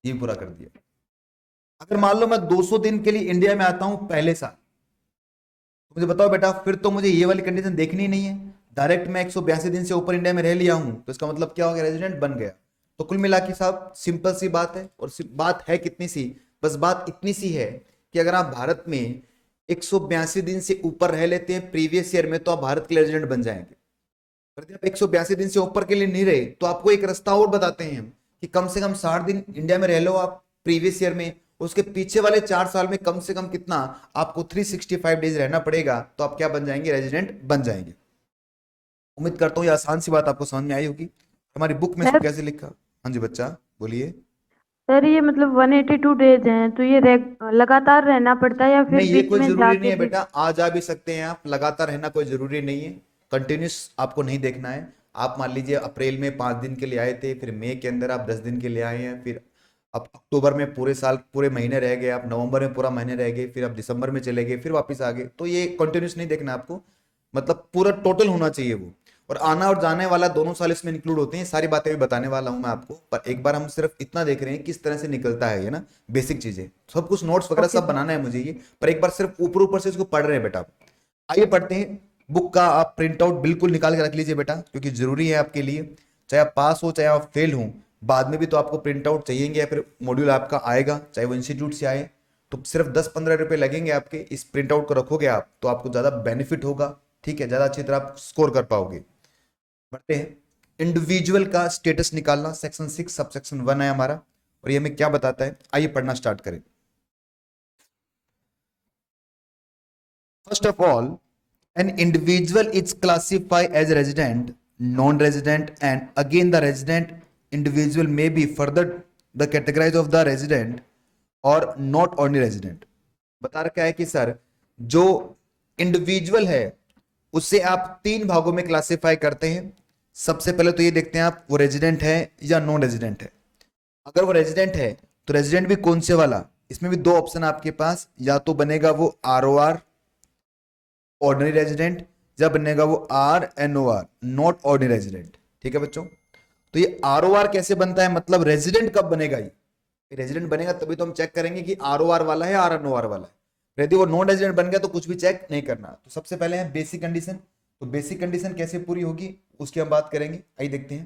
ये पूरा कर दिया। अगर मान लो मैं 200 दिन के लिए इंडिया में आता हूं पहले साल, तो मुझे बताओ बेटा फिर तो मुझे ये वाली कंडीशन देखनी ही नहीं है, डायरेक्ट मैं 182 दिन से ऊपर इंडिया में रह लिया हूं, तो इसका मतलब क्या हो गया, रेजिडेंट बन गया। तो कुल मिला के साहब सिंपल सी बात है, और बात है कितनी सी, बस बात इतनी सी है कि अगर आप भारत में 182 दिन से ऊपर रह लेते हैं प्रीवियस ईयर में, तो आप भारत के लिए रेजिडेंट बन जाएंगे। यदि आप 182 दिन से ऊपर के लिए नहीं रहे, तो आपको एक रास्ता और बताते हैं हम कि कम से कम 60 दिन इंडिया में रह लो आप प्रीवियस ईयर में, उसके पीछे वाले 4 साल में कम से कम कितना, आपको 365 डेज रहना पड़ेगा, तो आप क्या बन जाएंगे, रेजिडेंट बन जाएंगे। उम्मीद करता हूँ ये आसान सी बात आपको समझ में आई होगी। हमारी बुक में इसको सर कैसे लिखा। हाँ जी बच्चा बोलिए। सर ये मतलब 182 डेज हैं, तो ये लगातार रहना पड़ता है या फिर नहीं ये बीच कोई में जरूरी नहीं जाके है भी? बेटा, आ जा भी सकते हैं आप, लगातार रहना कोई जरूरी नहीं है, कंटिन्यूस आपको नहीं देखना है। आप मान लीजिए अप्रैल में 5 दिन के लिए आए थे, फिर मई के अंदर आप 10 दिन के लिए आए हैं, फिर आप अक्टूबर में पूरे साल पूरे महीने रह गए, आप नवंबर में पूरा महीने रह गए, फिर आप दिसंबर में चले गए, फिर वापस आ गए, तो ये कंटिन्यूस नहीं देखना आपको, मतलब पूरा टोटल होना चाहिए वो। और आना और जाने वाला दोनों साल इसमें इंक्लूड होते हैं, सारी बातें भी बताने वाला हूं मैं आपको, पर एक बार हम सिर्फ इतना देख रहे हैं किस तरह से निकलता है ये ना, बेसिक चीजें, सब कुछ नोट्स वगैरह ओके सब सर। बनाना है मुझे ये, पर एक बार सिर्फ ऊपर ऊपर से इसको पढ़ रहे हैं बेटा। आइए पढ़ते हैं। बुक का आप प्रिंट आउट बिल्कुल निकाल के रख लीजिए बेटा, क्योंकि जरूरी है आपके लिए, चाहे आप पास हो चाहे आप फेल हो, बाद में भी तो आपको प्रिंट आउट चाहिए, या फिर मॉड्यूल आपका आएगा चाहे वो इंस्टीट्यूट से आए, तो सिर्फ 10-15 रुपए लगेंगे आपके, इस प्रिंट आउट को रखोगे आप तो आपको ज्यादा बेनिफिट होगा, ठीक है, ज्यादा अच्छी तरह आप स्कोर कर पाओगे। बढ़ते हैं। इंडिविजुअल का स्टेटस निकालना, सेक्शन 6 सब सेक्शन 1 है हमारा, और ये हमें क्या बताता है, आइए पढ़ना स्टार्ट करें। First of all, an individual is classified as resident, non-resident, and again the resident individual may be further the categories of the resident or not only resident। बता रखा है कि सर जो इंडिविजुअल है उसे आप 3 भागों में क्लासिफाई करते हैं। सबसे पहले तो ये देखते हैं आप वो रेजिडेंट है या नॉन रेजिडेंट है। अगर वो रेजिडेंट है तो रेजिडेंट भी कौन से वाला, इसमें भी 2 ऑप्शन आपके पास, या तो बनेगा वो ROR ऑर्डिनरी रेजिडेंट, जब बनेगा वो RNOR नॉट ऑर्डिनरी रेजिडेंट। ठीक है बच्चों, तो ये ROR कैसे बनता है, मतलब रेजिडेंट कब बनेगा, ये रेजिडेंट बनेगा तभी तो हम चेक करेंगे कि ROR वाला है RNOR वाला है। यदि वो नॉन रेजिडेंट बन गया तो कुछ भी चेक नहीं करना। तो सबसे पहले है बेसिक कंडीशन, तो बेसिक कंडीशन कैसे पूरी होगी उसकी हम बात करेंगे, आइए देखते हैं।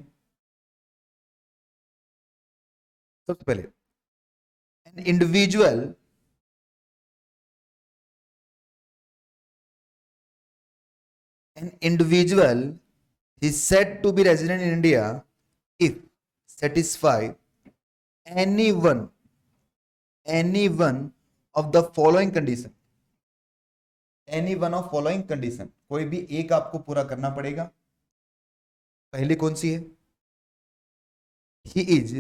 सबसे पहले an individual an individual is said to be resident in India if satisfy any one of the following condition. Any one of following condition, कोई भी एक आपको पूरा करना पड़ेगा. पहली कौन सी है? He is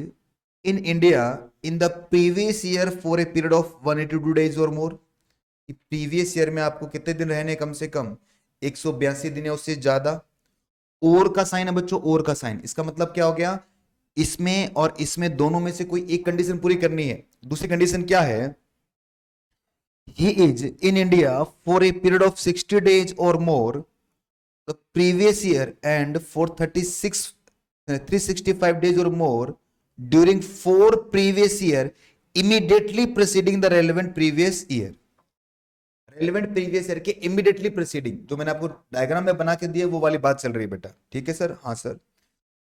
in India in the previous year for a period of 182 days or more. Previous year में आपको कितने दिन रहने, कम से कम 182 दिन या उससे ज्यादा. और का साइन है बच्चों, और का साइन. इसका मतलब क्या हो गया, इसमें और इसमें दोनों में से कोई एक कंडीशन पूरी करनी है. दूसरी कंडीशन क्या है? He is in India for a period of 60 days और more the previous year and for 365 days और मोर during 4 previous year immediately preceding the relevant previous year. Relevant previous year के इमीडिएटली प्रीसीडिंग, जो मैंने आपको diagram में बना के दिया वो वाली बात चल रही है बेटा. ठीक है सर? हाँ सर.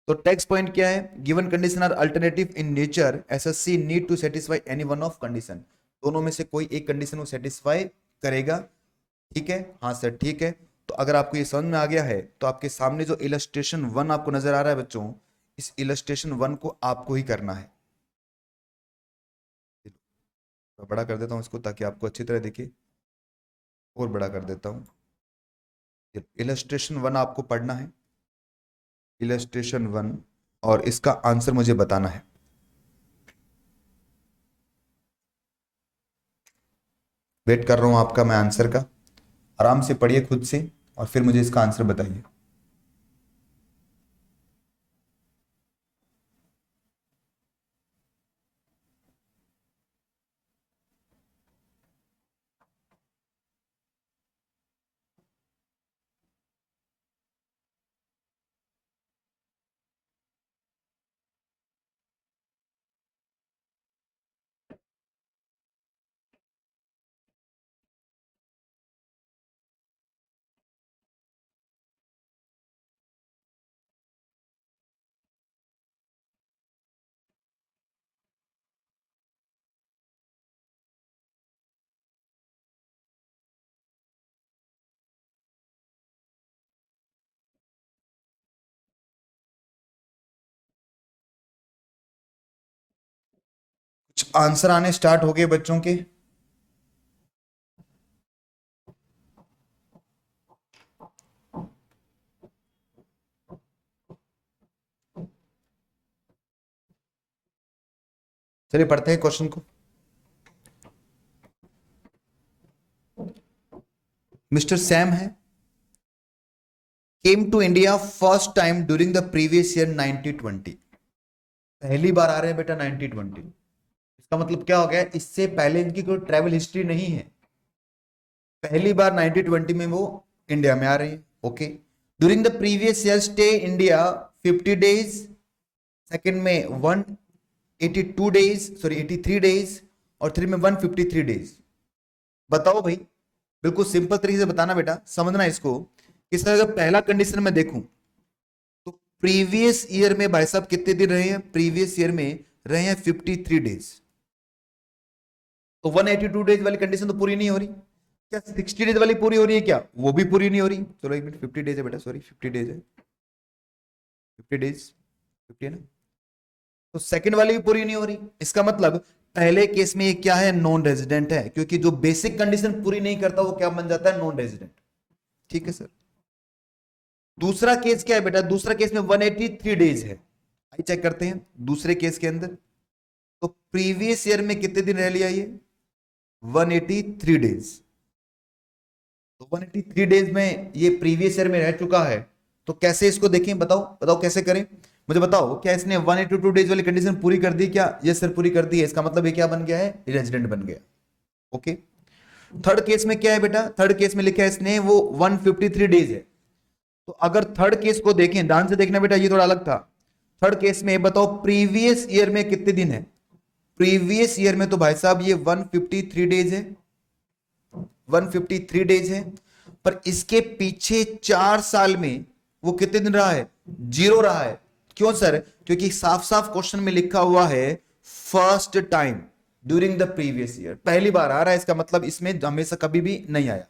तो टेक्स्ट पॉइंट क्या है? Given condition are alternative in nature, SSC need to satisfy any one of condition. दोनों में से कोई एक कंडीशन वो सेटिस्फाई करेगा. ठीक है? हाँ सर. ठीक है. तो अगर आपको ये समझ में आ गया है तो आपके सामने जो इलस्ट्रेशन 1 आपको नजर आ रहा है बच्चों, इस इलस्ट्रेशन 1 को आपको ही करना है. बड़ा कर देता हूं इसको ताकि आपको अच्छी तरह दिखे, और बड़ा कर देता हूं. इलस्ट्रेशन 1 आपको पढ़ना है, इलस्ट्रेशन 1, और इसका आंसर मुझे बताना है. वेट कर रहा हूं आपका मैं आंसर का. आराम से पढ़िए खुद से और फिर मुझे इसका आंसर बताइए. कुछ आंसर आने स्टार्ट हो गए बच्चों के. चलिए पढ़ते हैं क्वेश्चन को. मिस्टर सैम है, came to India first time during the previous year 1920. पहली बार आ रहे हैं बेटा 1920. इसका मतलब क्या हो गया, इससे पहले इनकी कोई ट्रैवल हिस्ट्री नहीं है. पहली बार 1920 में वो इंडिया में आ रहे हैं. Okay. During the previous year stay India 50 days, second में 182 days, सॉरी 83 days, और थ्री में 153 days. बताओ भाई, बिल्कुल सिंपल तरीके से बताना बेटा, समझना इसको. इस तरह अगर पहला कंडीशन में देखूं तो प्रीवियस ईयर में भाई साहब कितने दिन रहे हैं? प्रीवियस ईयर में रहे हैं 53 days. तो 182 days वाली कंडीशन तो पूरी नहीं हो रही. क्या 60 days वाली पूरी हो रही है क्या? वो भी पूरी नहीं हो रही. चलो एक मिनट, 50 days है बेटा, सॉरी 50 days है, 50 days, 50 है ना. तो सेकंड वाली भी पूरी नहीं हो रही. इसका मतलब पहले केस में ये क्या है? नॉन रेजिडेंट है, क्योंकि जो बेसिक कंडीशन पूरी नहीं करता वो क्या बन जाता है? Non resident. ठीक है सर. दूसरा केस क्या है बेटा? दूसरा केस में 183 days है. आइए चेक करते हैं दूसरे केस के अंदर. तो प्रीवियस ईयर में कितने दिन रह लिया ये? 183 days. तो 183 days में ये प्रीवियस ईयर में रह चुका है. तो कैसे इसको देखें? बताओ बताओ कैसे करें, मुझे बताओ. क्या इसने 182 days वाली कंडीशन पूरी कर दी क्या? यस सर पूरी कर दी है. इसका मतलब ये क्या बन गया है? रेजिडेंट बन गया. ओके. थर्ड केस में क्या है बेटा? थर्ड केस में लिखा है इसने वो 153 days है. तो अगर थर्ड केस को देखें, ध्यान से देखना बेटा, ये थोड़ा अलग था. थर्ड केस में बताओ प्रीवियस ईयर में कितने दिन है? प्रीवियस ईयर में तो भाई साहब ये 153 days है, 153 days है. पर इसके पीछे 4 साल में वो कितने दिन रहा है? 0 रहा है. क्यों सर? क्योंकि साफ साफ क्वेश्चन में लिखा हुआ है first time during the previous year. पहली बार आ रहा है, इसका मतलब इसमें हमेशा कभी भी नहीं आया.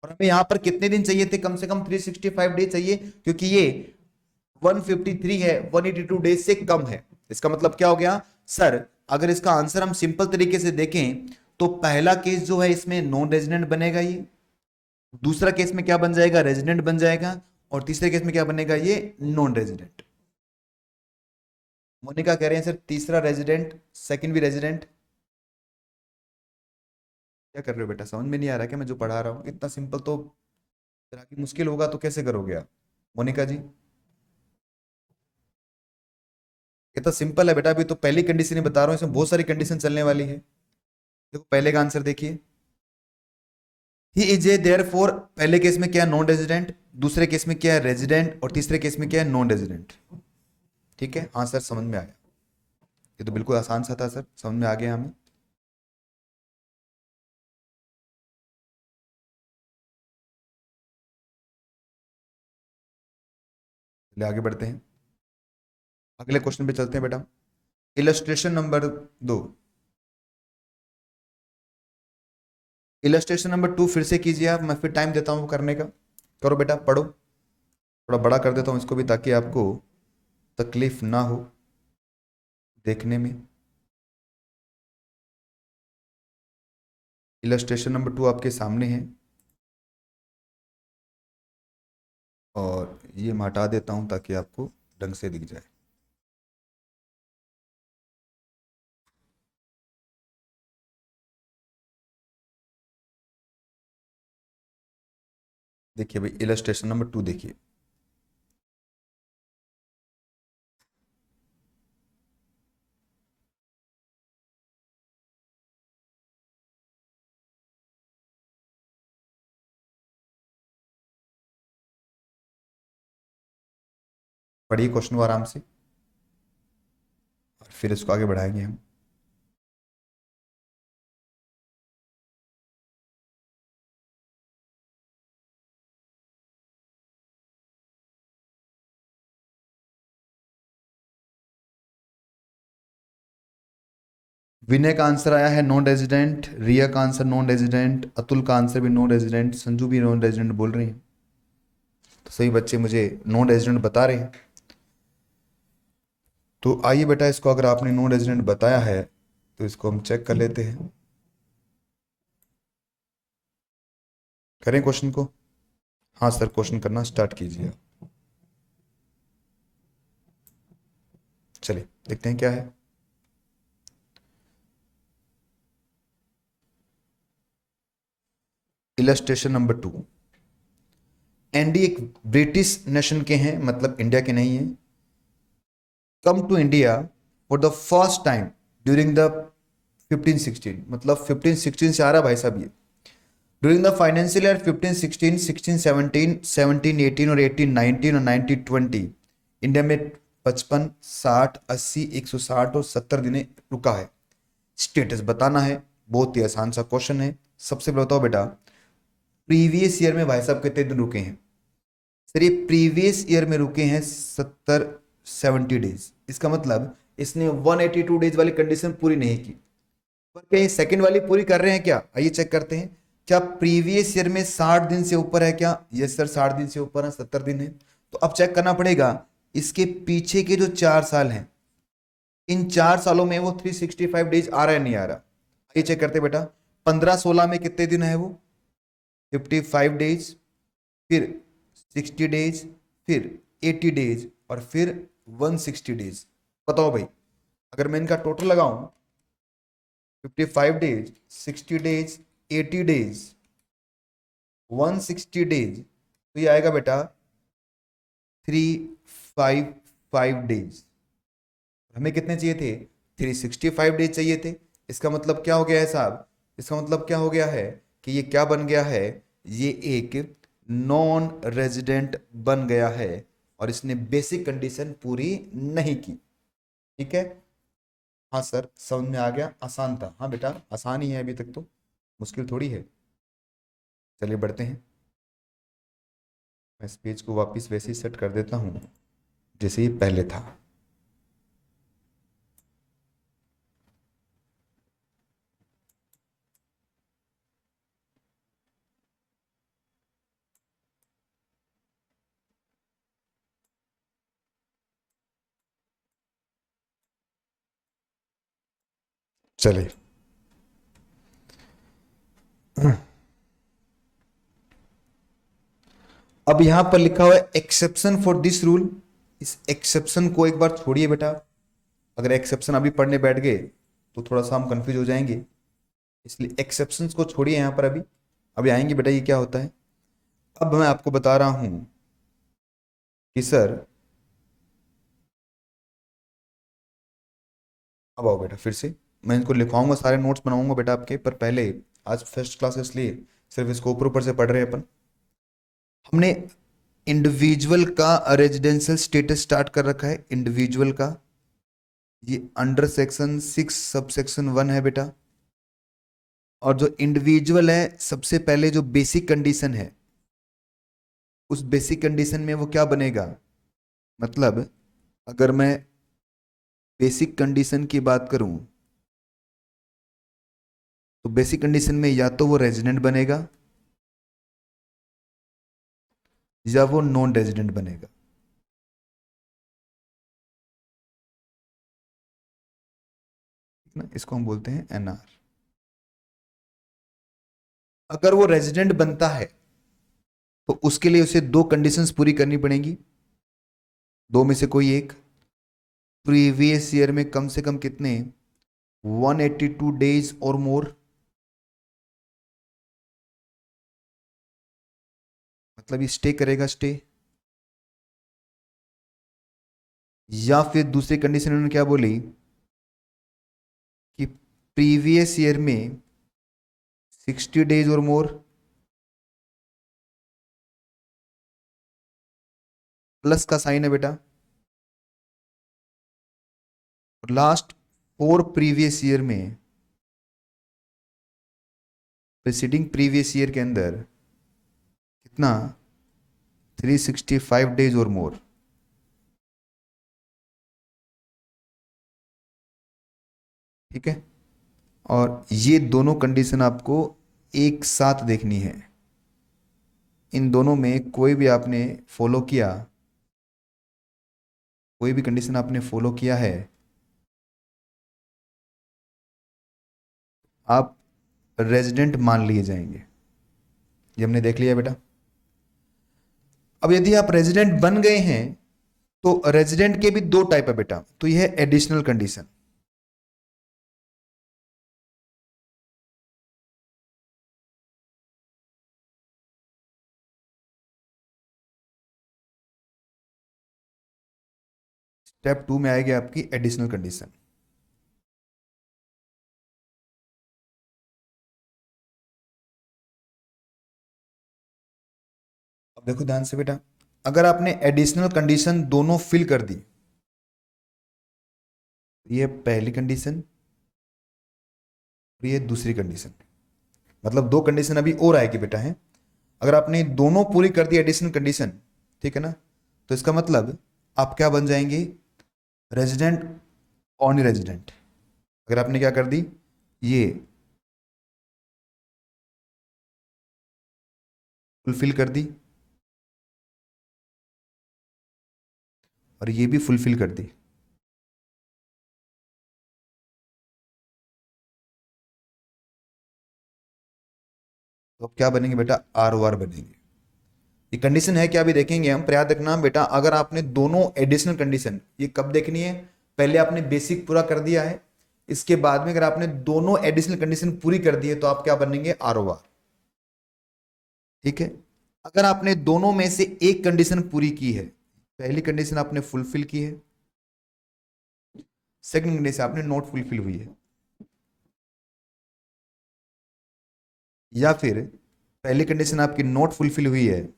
और हमें यहाँ पर कितने दिन चाहिए थे, कम से कम 365 डेज चाहिए, क्योंकि ये 153 है, 182 डेज से कम है। इसका मतलब क्या हो गया सर, अगर इसका आंसर हम सिंपल तरीके से देखें तो पहला केस जो है इसमें नॉन रेजिडेंट बनेगा ये, दूसरा केस में क्या बन जाएगा, रेजिडेंट बन जाएगा, और तीसरे केस में क्या बनेगा, ये नॉन रेजिडेंट। मोनिका कह रहे हैं सर तीसरा रेजिडेंट, सेकंड भी रेजिडेंट। क्या कर रहे हो बेटा, समझ में नहीं आ रहा क्या मैं जो पढ़ा रहा हूँ, इतना सिंपल तो, तरह की मुश्किल होगा तो कैसे करोगे आप मोनिका जी। ये तो सिंपल है बेटा, अभी तो पहली कंडीशन ही बता रहा हूँ, इसमें बहुत सारी कंडीशन चलने वाली है। देखो पहले का आंसर देखिए, he is a therefore, पहले केस में क्या है नॉन रेजिडेंट, दूसरे केस में क्या है रेजिडेंट, और तीसरे केस में क्या है नॉन रेजिडेंट। ठीक है, आंसर समझ में आया। ये तो बिल्कुल आसान सा था सर, समझ में आ गया हमें। चलिए आगे बढ़ते हैं, अगले क्वेश्चन पे चलते हैं बेटा। इलस्ट्रेशन नंबर 2, इलस्ट्रेशन नंबर 2 फिर से कीजिए आप, मैं फिर टाइम देता हूँ करने का। करो बेटा पढ़ो, थोड़ा बड़ा कर देता हूँ इसको भी ताकि आपको तकलीफ ना हो देखने में। इलस्ट्रेशन नंबर 2 आपके सामने है, और ये मैं हटा देता हूँ ताकि आपको ढंग से दिख जाए। देखिए भाई इलस्ट्रेशन नंबर 2 देखिए, पढ़िए क्वेश्चन को आराम से, और फिर इसको आगे बढ़ाएंगे हम। विनय का आंसर आया है नॉन रेजिडेंट, रिया का आंसर नॉन रेजिडेंट, अतुल का आंसर भी नॉन रेजिडेंट, संजू भी नॉन रेजिडेंट बोल रही हैं। तो सही बच्चे मुझे नॉन रेजिडेंट बता रहे हैं। तो आइए बेटा, इसको अगर आपने नॉन रेजिडेंट बताया है तो इसको हम चेक कर लेते हैं। करें क्वेश्चन को, हाँ सर क्वेश्चन करना स्टार्ट कीजिए। चलिए देखते हैं क्या है। इलस्ट्रेशन नंबर 2, एंडी एक ब्रिटिश नेशन के हैं, मतलब इंडिया के नहीं है, come to India for the first time during the 1516, मतलब 1516 से आ रहा भाई साहब ये, ड्यूरिंग द फाइनेंशियल ईयर 1516, 1617, 1718 और 1819 और 1920 इंडिया में 55, 60, 80, 160 और 70 दिन रुका है। स्टेटस बताना है, बहुत ही आसान सा क्वेश्चन है। सबसे पहले बताओ बेटा, प्रीवियस ईयर में भाई साहब कितने दिन रुके हैं। सर ये प्रीवियस ईयर में रुके हैं 70, 70 डेज, इसका मतलब इसने 182 डेज वाली कंडीशन पूरी नहीं की। पर क्या ये सेकंड वाली पूरी कर रहे हैं क्या, आइए चेक करते हैं। क्या प्रीवियस ईयर में 60 दिन से ऊपर है क्या, यस सर 60 दिन से ऊपर है, 70 दिन है। तो अब चेक करना पड़ेगा इसके पीछे के जो 4 साल हैं, इन 4 सालों में वो 365 डेज आ रहा है नहीं आ रहा। आइए चेक करते हैं बेटा, 15-16 में कितने दिन है वो, 55 डेज, फिर 60 डेज, फिर 80 डेज, और फिर 160 डेज। बताओ भाई, अगर मैं इनका टोटल लगाऊं, 55 डेज, 60 डेज, 80 डेज, 160 डेज, तो ये आएगा बेटा 355 डेज। हमें कितने चाहिए थे, 365 डेज चाहिए थे। इसका मतलब क्या हो गया है साहब, इसका मतलब क्या हो गया है कि ये क्या बन गया है, ये एक नॉन रेजिडेंट बन गया है, और इसने बेसिक कंडीशन पूरी नहीं की। ठीक है, हाँ सर समझ में आ गया, आसान था, हाँ बेटा आसान ही है अभी तक तो, मुश्किल थोड़ी है। चलिए बढ़ते हैं, मैं इस पेज को वापस वैसे ही सेट कर देता हूँ जैसे ये पहले था। चलिए, अब यहां पर लिखा हुआ है एक्सेप्शन फॉर दिस रूल। इस एक्सेप्शन को एक बार छोड़िए बेटा, अगर एक्सेप्शन अभी पढ़ने बैठ गए तो थोड़ा सा हम कंफ्यूज हो जाएंगे, इसलिए एक्सेप्शंस को छोड़िए यहां पर। अभी आएंगे बेटा ये क्या होता है। अब मैं आपको बता रहा हूं कि सर, अब आओ बेटा फिर से, मैं इनको लिखवाऊंगा, सारे नोट्स बनाऊंगा बेटा आपके, पर पहले आज फर्स्ट क्लास है इसलिए सिर्फ इसको ऊपर ऊपर से पढ़ रहे हैं अपन। हमने इंडिविजुअल का रेजिडेंशियल स्टेटस स्टार्ट कर रखा है, इंडिविजुअल का, ये अंडर सेक्शन 6 सब सेक्शन 1 है बेटा। और जो इंडिविजुअल है, सबसे पहले जो बेसिक कंडीशन है, उस बेसिक कंडीशन में वो क्या बनेगा, मतलब अगर मैं बेसिक कंडीशन की बात करूं तो बेसिक कंडीशन में या तो वो रेजिडेंट बनेगा या वो नॉन रेजिडेंट बनेगा। ना, इसको हम बोलते हैं एनआर। अगर वो रेजिडेंट बनता है तो उसके लिए उसे दो कंडीशंस पूरी करनी पड़ेंगी, दो में से कोई एक। प्रीवियस ईयर में कम से कम कितने, 182 डेज और मोर, मतलब ये स्टे करेगा, स्टे। या फिर दूसरी कंडीशन उन्होंने क्या बोली कि प्रीवियस ईयर में 60 डेज और मोर, प्लस का साइन है बेटा। लास्ट 4 प्रीवियस ईयर में, प्रीसीडिंग प्रीवियस ईयर के अंदर कितना, 365 डेज और मोर। ठीक है, और ये दोनों कंडीशन आपको एक साथ देखनी है। इन दोनों में कोई भी आपने फॉलो किया, कोई भी कंडीशन आपने फॉलो किया है, आप रेजिडेंट मान लिए जाएंगे। ये हमने देख लिया बेटा। अब यदि आप रेजिडेंट बन गए हैं तो रेजिडेंट के भी दो टाइप है बेटा, तो यह है एडिशनल कंडीशन। स्टेप 2 में आएगी आपकी एडिशनल कंडीशन। अब देखो ध्यान से बेटा, अगर आपने एडिशनल कंडीशन दोनों फिल कर दी, ये पहली कंडीशन, ये दूसरी कंडीशन, मतलब दो कंडीशन अभी और आएगी बेटा है। अगर आपने दोनों पूरी कर दी एडिशनल कंडीशन, ठीक है ना, तो इसका मतलब आप क्या बन जाएंगे, रेजिडेंट और नहीं रेजिडेंट। अगर आपने क्या कर दी, ये फुलफिल कर दी और ये भी फुलफिल कर दी, तो अब क्या बनेंगे बेटा, आर ओ आर बनेंगे। ये कंडीशन है क्या, अभी देखेंगे हम। याद रखना बेटा, अगर आपने दोनों एडिशनल कंडीशन, ये कब देखनी है, पहले आपने बेसिक पूरा कर दिया है, इसके बाद में अगर आपने दोनों एडिशनल कंडीशन पूरी कर दी है तो आप क्या बनेंगे, आर ओ आर। ठीक है, अगर आपने दोनों में से एक कंडीशन पूरी की है, पहली कंडीशन आपने फुलफिल की है, सेकंड कंडीशन आपने नॉट फुलफिल हुई है, या फिर पहली कंडीशन आपकी नॉट फुलफिल हुई है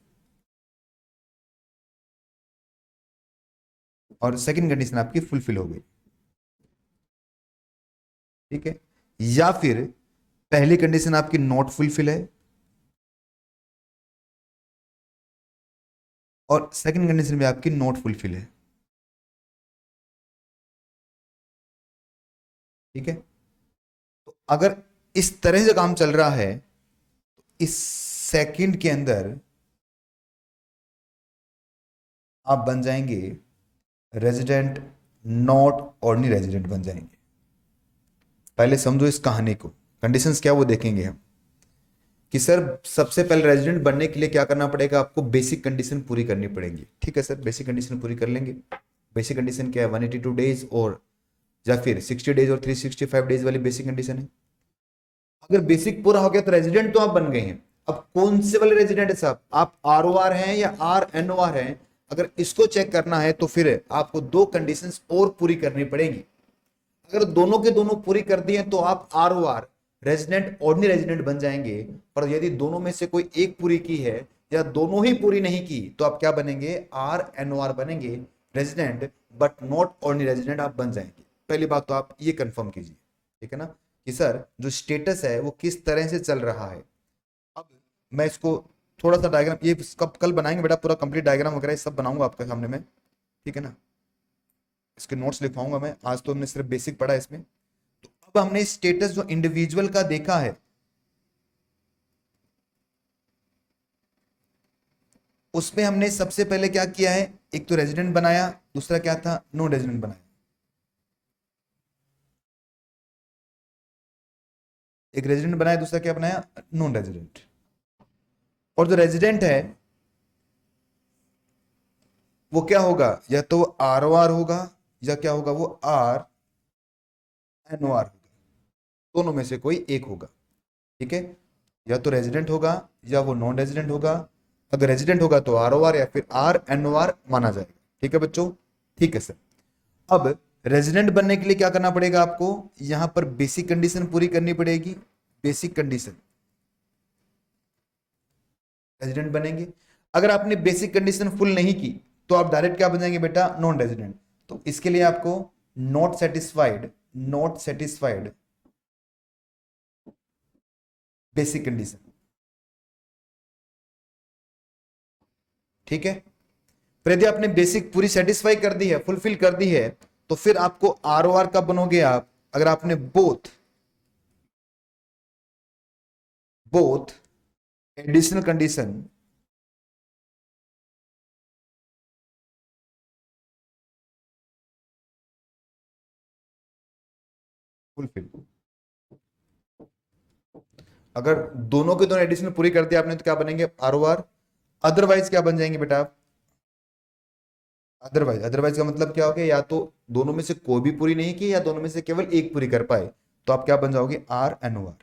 और सेकंड कंडीशन आपकी फुलफिल हो गई। ठीक है, या फिर पहली कंडीशन आपकी नॉट फुलफिल है और सेकंड कंडीशन भी आपकी नॉट फुलफिल है। ठीक है, तो अगर इस तरह से काम चल रहा है तो इस सेकंड के अंदर आप बन जाएंगे रेजिडेंट, नॉट और नहीं रेजिडेंट बन जाएंगे। पहले समझो इस कहानी को। कंडीशंस क्या वो देखेंगे हम कि सर सबसे पहले रेजिडेंट बनने के लिए क्या करना पड़ेगा, आपको बेसिक कंडीशन पूरी करनी पड़ेगी। ठीक है सर, बेसिक कंडीशन पूरी कर लेंगे। बेसिक कंडीशन क्या है, 182 डेज और या फिर 60 डेज और 365 डेज वाली बेसिक कंडीशन है। अगर बेसिक पूरा हो गया तो रेजिडेंट तो आप बन गए हैं। अब कौन से वाले रेजिडेंट है साहब, आप ROR हैं या RNOR हैं, अगर इसको चेक करना है तो फिर आपको दो कंडीशंस और पूरी करनी पड़ेगी। अगर दोनों के दोनों पूरी कर दिए तो आप ROR रेजिडेंट ऑर्डिनरी रेजिडेंट बन जाएंगे। पर यदि दोनों में से कोई एक पूरी की है या दोनों ही पूरी नहीं की तो आप क्या बनेंगे, RNOR बनेंगे, resident but not ordinary resident आप बन जाएंगे। पहली बात तो आप ये कंफर्म कीजिए, ठीक है ना, कि सर जो स्टेटस है वो किस तरह से चल रहा है। अब मैं इसको थोड़ा सा डायग्राम, ये कब कल बनाएंगे बेटा, पूरा कंप्लीट डायग्राम वगैरह सब बनाऊंगा आपके सामने में, ठीक है ना। इसके नोट्स लिखवाऊंगा मैं, आज तो हमने सिर्फ बेसिक पढ़ा है इसमें। तो अब हमने स्टेटस जो इंडिविजुअल का देखा है, उसमें हमने सबसे पहले क्या किया है, एक तो रेजिडेंट बनाया, दूसरा क्या था, नॉन रेजिडेंट बनाया। एक रेजिडेंट बनाया, दूसरा क्या बनाया, नॉन रेजिडेंट। और जो रेजिडेंट है वो क्या होगा, या तो ROR होगा या क्या होगा, वो RNOR होगा, दोनों में से कोई एक होगा। ठीक है, या तो रेजिडेंट होगा या वो नॉन रेजिडेंट होगा। अगर रेजिडेंट होगा तो ROR या फिर RNOR माना जाएगा। ठीक है बच्चों, ठीक है सर। अब रेजिडेंट बनने के लिए क्या करना पड़ेगा आपको, यहां पर बेसिक कंडीशन पूरी करनी पड़ेगी। बेसिक कंडीशन, रेजिडेंट बनेंगे। अगर आपने बेसिक कंडीशन फुल नहीं की तो आप डायरेक्ट क्या बन जाएंगे बेटा, नॉन रेजिडेंट। तो इसके लिए आपको not satisfied, not satisfied basic condition, ठीक है। फिर यदि आपने बेसिक पूरी सेटिस्फाई कर दी है, फुलफिल कर दी है, तो फिर आपको ROR कब बनोगे आप, अगर आपने बोथ एडिशनल कंडीशन फुलफिल, अगर दोनों के दोनों एडिशनल पूरी कर दिया आपने तो क्या बनेंगे, ROR। अदरवाइज क्या बन जाएंगे बेटा आप, अदरवाइज, अदरवाइज का मतलब क्या हो गया, या तो दोनों में से कोई भी पूरी नहीं की या दोनों में से केवल एक पूरी कर पाए, तो आप क्या बन जाओगे, RNOR।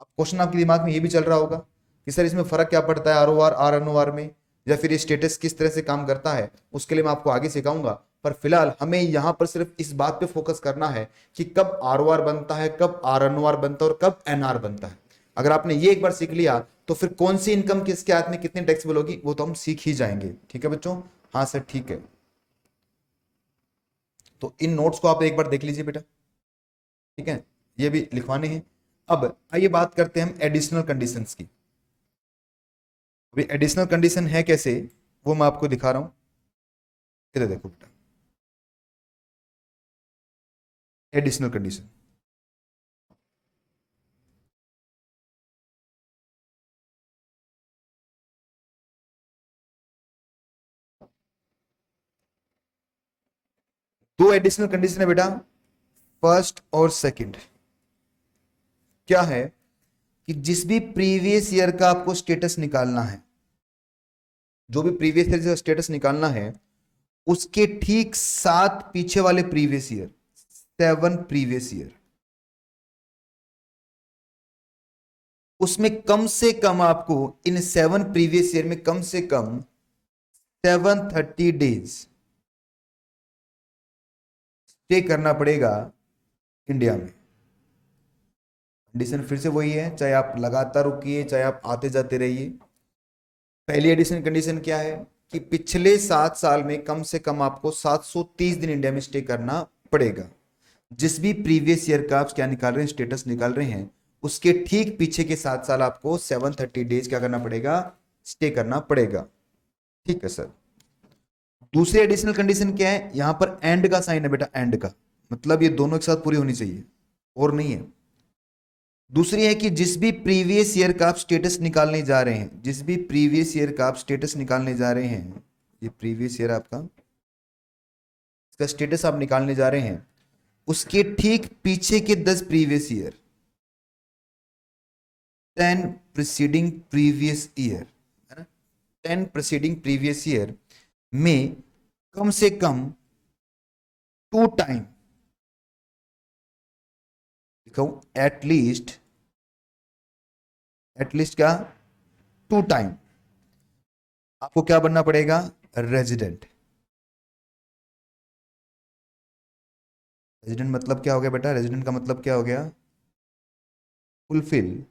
अब क्वेश्चन आपके दिमाग में ये भी चल रहा होगा कि सर इसमें फर्क क्या पड़ता है ROR RNOR में, या फिर ये स्टेटस किस तरह से काम करता है, उसके लिए मैं आपको आगे सिखाऊंगा। पर फिलहाल हमें यहां पर सिर्फ इस बात पे फोकस करना है कि कब ROR बनता है, कब RNOR बनता है और कब NR बनता है। अगर आपने ये एक बार सीख लिया तो फिर कौन सी इनकम किसके हाथ में कितनी टैक्सेबल होगी वो तो हम सीख ही जाएंगे। ठीक है बच्चों, हाँ सर ठीक है। तो इन नोट्स को आप एक बार देख लीजिए बेटा, ठीक है, ये भी लिखवाने हैं। अब आइए बात करते हैं हम एडिशनल कंडीशंस की। अभी एडिशनल कंडीशन है कैसे वो मैं आपको दिखा रहा हूं, इधर देखो बेटा, एडिशनल कंडीशन। दो एडिशनल कंडीशन है बेटा, फर्स्ट और सेकंड। क्या है कि जिस भी प्रीवियस ईयर का आपको स्टेटस निकालना है, जो भी प्रीवियस ईयर का स्टेटस निकालना है, उसके ठीक सात पीछे वाले प्रीवियस ईयर, 7 प्रीवियस ईयर, उसमें कम से कम आपको इन 7 प्रीवियस ईयर में कम से कम 730 डेज स्टे करना पड़ेगा इंडिया में। कंडीशन फिर से वही है, चाहे आप लगातार रुकिए चाहे आप आते जाते रहिए। पहली एडिशन कंडीशन क्या है कि पिछले 7 साल में कम से कम आपको 730 दिन इंडिया में स्टे करना पड़ेगा। जिस भी प्रीवियस ईयर का आप क्या निकाल रहे हैं, स्टेटस निकाल रहे हैं, उसके ठीक पीछे के 7 साल आपको 730 डेज क्या करना पड़ेगा, स्टे करना पड़ेगा। ठीक है सर। दूसरी एडिशनल कंडीशन क्या है, यहां पर एंड का साइन है बेटा, एंड का मतलब ये दोनों एक साथ पूरी होनी चाहिए और नहीं है। दूसरी है कि जिस भी प्रीवियस ईयर का आप स्टेटस निकालने जा रहे हैं, जिस भी प्रीवियस ईयर का आप स्टेटस निकालने जा रहे हैं, ये प्रीवियस ईयर आपका इसका स्टेटस आप निकालने जा रहे हैं, उसके ठीक पीछे के 10 previous year, 10 preceding previous year, है ना, 10 प्रीसीडिंग प्रीवियस ईयर में कम से कम 2 टाइम, लिखो एटलीस्ट क्या, 2 टाइम आपको क्या बनना पड़ेगा, रेजिडेंट। रेजिडेंट मतलब क्या हो गया बेटा, रेजिडेंट का मतलब क्या हो गया, फुलफिल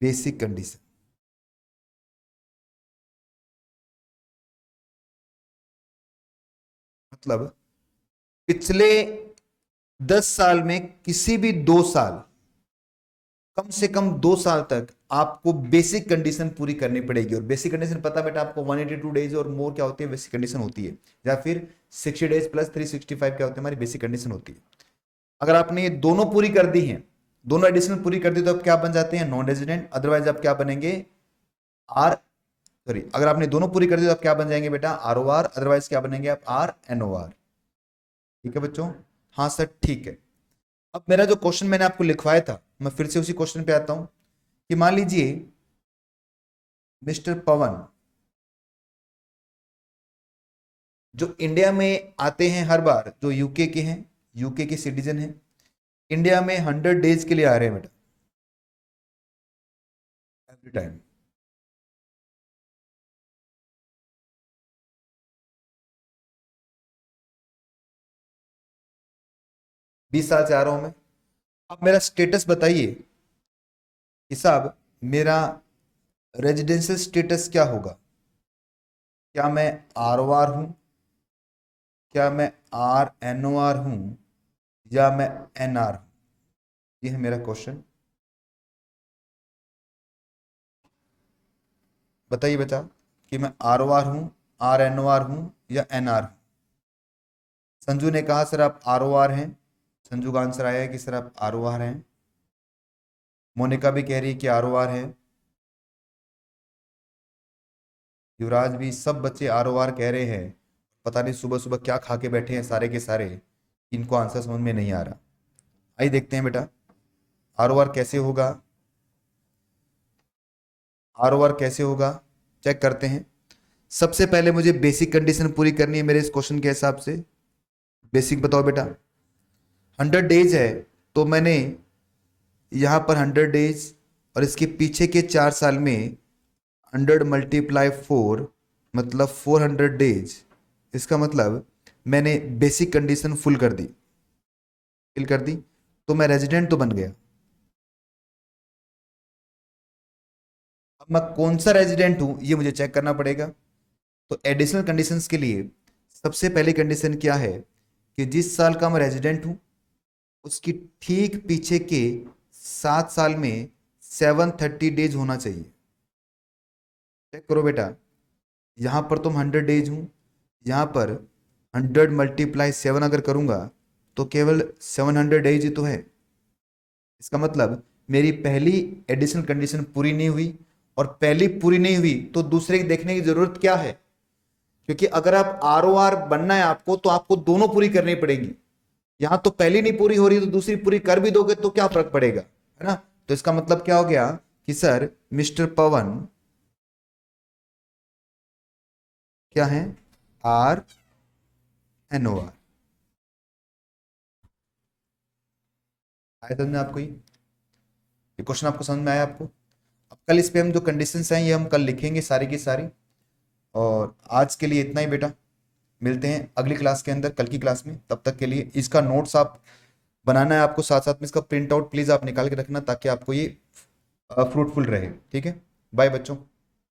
बेसिक कंडीशन। मतलब पिछले 10 साल में किसी भी 2 साल, कम से कम 2 साल तक आपको बेसिक कंडीशन पूरी करनी पड़ेगी। और बेसिक कंडीशन पता बेटा आपको 182 डेज और मोर क्या होती है, बेसिक कंडीशन होती है, या फिर 60 डेज प्लस 365 क्या होती है, हमारी बेसिक कंडीशन होती है। अगर आपने ये दोनों पूरी कर दी हैं, दोनों एडिशनल पूरी कर दी, तो आप क्या बन जाते हैं, नॉन रेजिडेंट। अदरवाइज आप क्या बनेंगे, आर सॉरी, अगर आपने दोनों पूरी कर दी तो आप क्या बन जाएंगे बेटा, ROR। अदरवाइज क्या बनेंगे आप, RNOR। ठीक है बच्चों, हाँ सर ठीक है। अब मेरा जो क्वेश्चन मैंने आपको लिखवाया था, मैं फिर से उसी क्वेश्चन पे आता हूं कि मान लीजिए मिस्टर पवन जो इंडिया में आते हैं हर बार, जो यूके के हैं, यूके के सिटीजन हैं, इंडिया में 100 डेज के लिए आ रहे हैं बेटा, एवरी टाइम। बीस साल से आ रहा हूं मैं। अब मेरा स्टेटस बताइए कि साहब मेरा रेजिडेंशियल स्टेटस क्या होगा, क्या मैं ROR हूं, क्या मैं RNOR हूं, या मैं NR हूं। ये है मेरा क्वेश्चन, बताइए बेटा कि मैं ROR हूं, RNOR हूं, या NR हूं। संजू ने कहा सर आप ROR हैं, संजू का आंसर आया है कि सर आप ROR हैं। मोनिका भी कह रही है कि ROR है। युवराज भी, सब बच्चे ROR कह रहे हैं। पता नहीं सुबह सुबह क्या खा के बैठे हैं सारे के सारे, इनको आंसर समझ में नहीं आ रहा। आइए देखते हैं बेटा ROR कैसे होगा, ROR कैसे होगा, चेक करते हैं। सबसे पहले मुझे बेसिक कंडीशन पूरी करनी है मेरे इस क्वेश्चन के हिसाब से। बेसिक बताओ बेटा, 100 डेज है तो मैंने यहाँ पर 100 डेज और इसके पीछे के 4 साल में 100 मल्टीप्लाई 4 मतलब 400 डेज। इसका मतलब मैंने बेसिक कंडीशन फुल कर दी, फिल कर दी, तो मैं रेजिडेंट तो बन गया। अब मैं कौन सा रेजिडेंट हूं ये मुझे चेक करना पड़ेगा। तो एडिशनल कंडीशंस के लिए सबसे पहली कंडीशन क्या है कि जिस साल का मैं रेजिडेंट हूं उसकी ठीक पीछे के 7 साल में 730 डेज होना चाहिए। चेक करो बेटा, यहां पर तुम 100 डेज हूं, यहां पर 100 मल्टीप्लाई 7 अगर करूंगा तो केवल 700 डेज ही तो है। इसका मतलब मेरी पहली एडिशनल कंडीशन पूरी नहीं हुई, और पहली पूरी नहीं हुई तो दूसरे की देखने की जरूरत क्या है, क्योंकि अगर आप ROR बनना है आपको तो आपको दोनों पूरी करनी पड़ेगी। यहां तो पहली नहीं पूरी हो रही तो दूसरी पूरी कर भी दोगे तो क्या फर्क पड़ेगा, है ना। तो इसका मतलब क्या हो गया कि सर मिस्टर पवन क्या है, RNOR। आया समझ में आपको, ये क्वेश्चन आपको समझ में आया आपको। अब कल इस पे हम जो कंडीशंस हैं ये हम कल लिखेंगे सारी की सारी। और आज के लिए इतना ही बेटा, मिलते हैं अगली क्लास के अंदर, कल की क्लास में। तब तक के लिए इसका नोट्स आप बनाना है आपको, साथ साथ में इसका प्रिंट आउट प्लीज़ आप निकाल के रखना ताकि आपको ये फ्रूटफुल रहे। ठीक है, बाय बच्चों।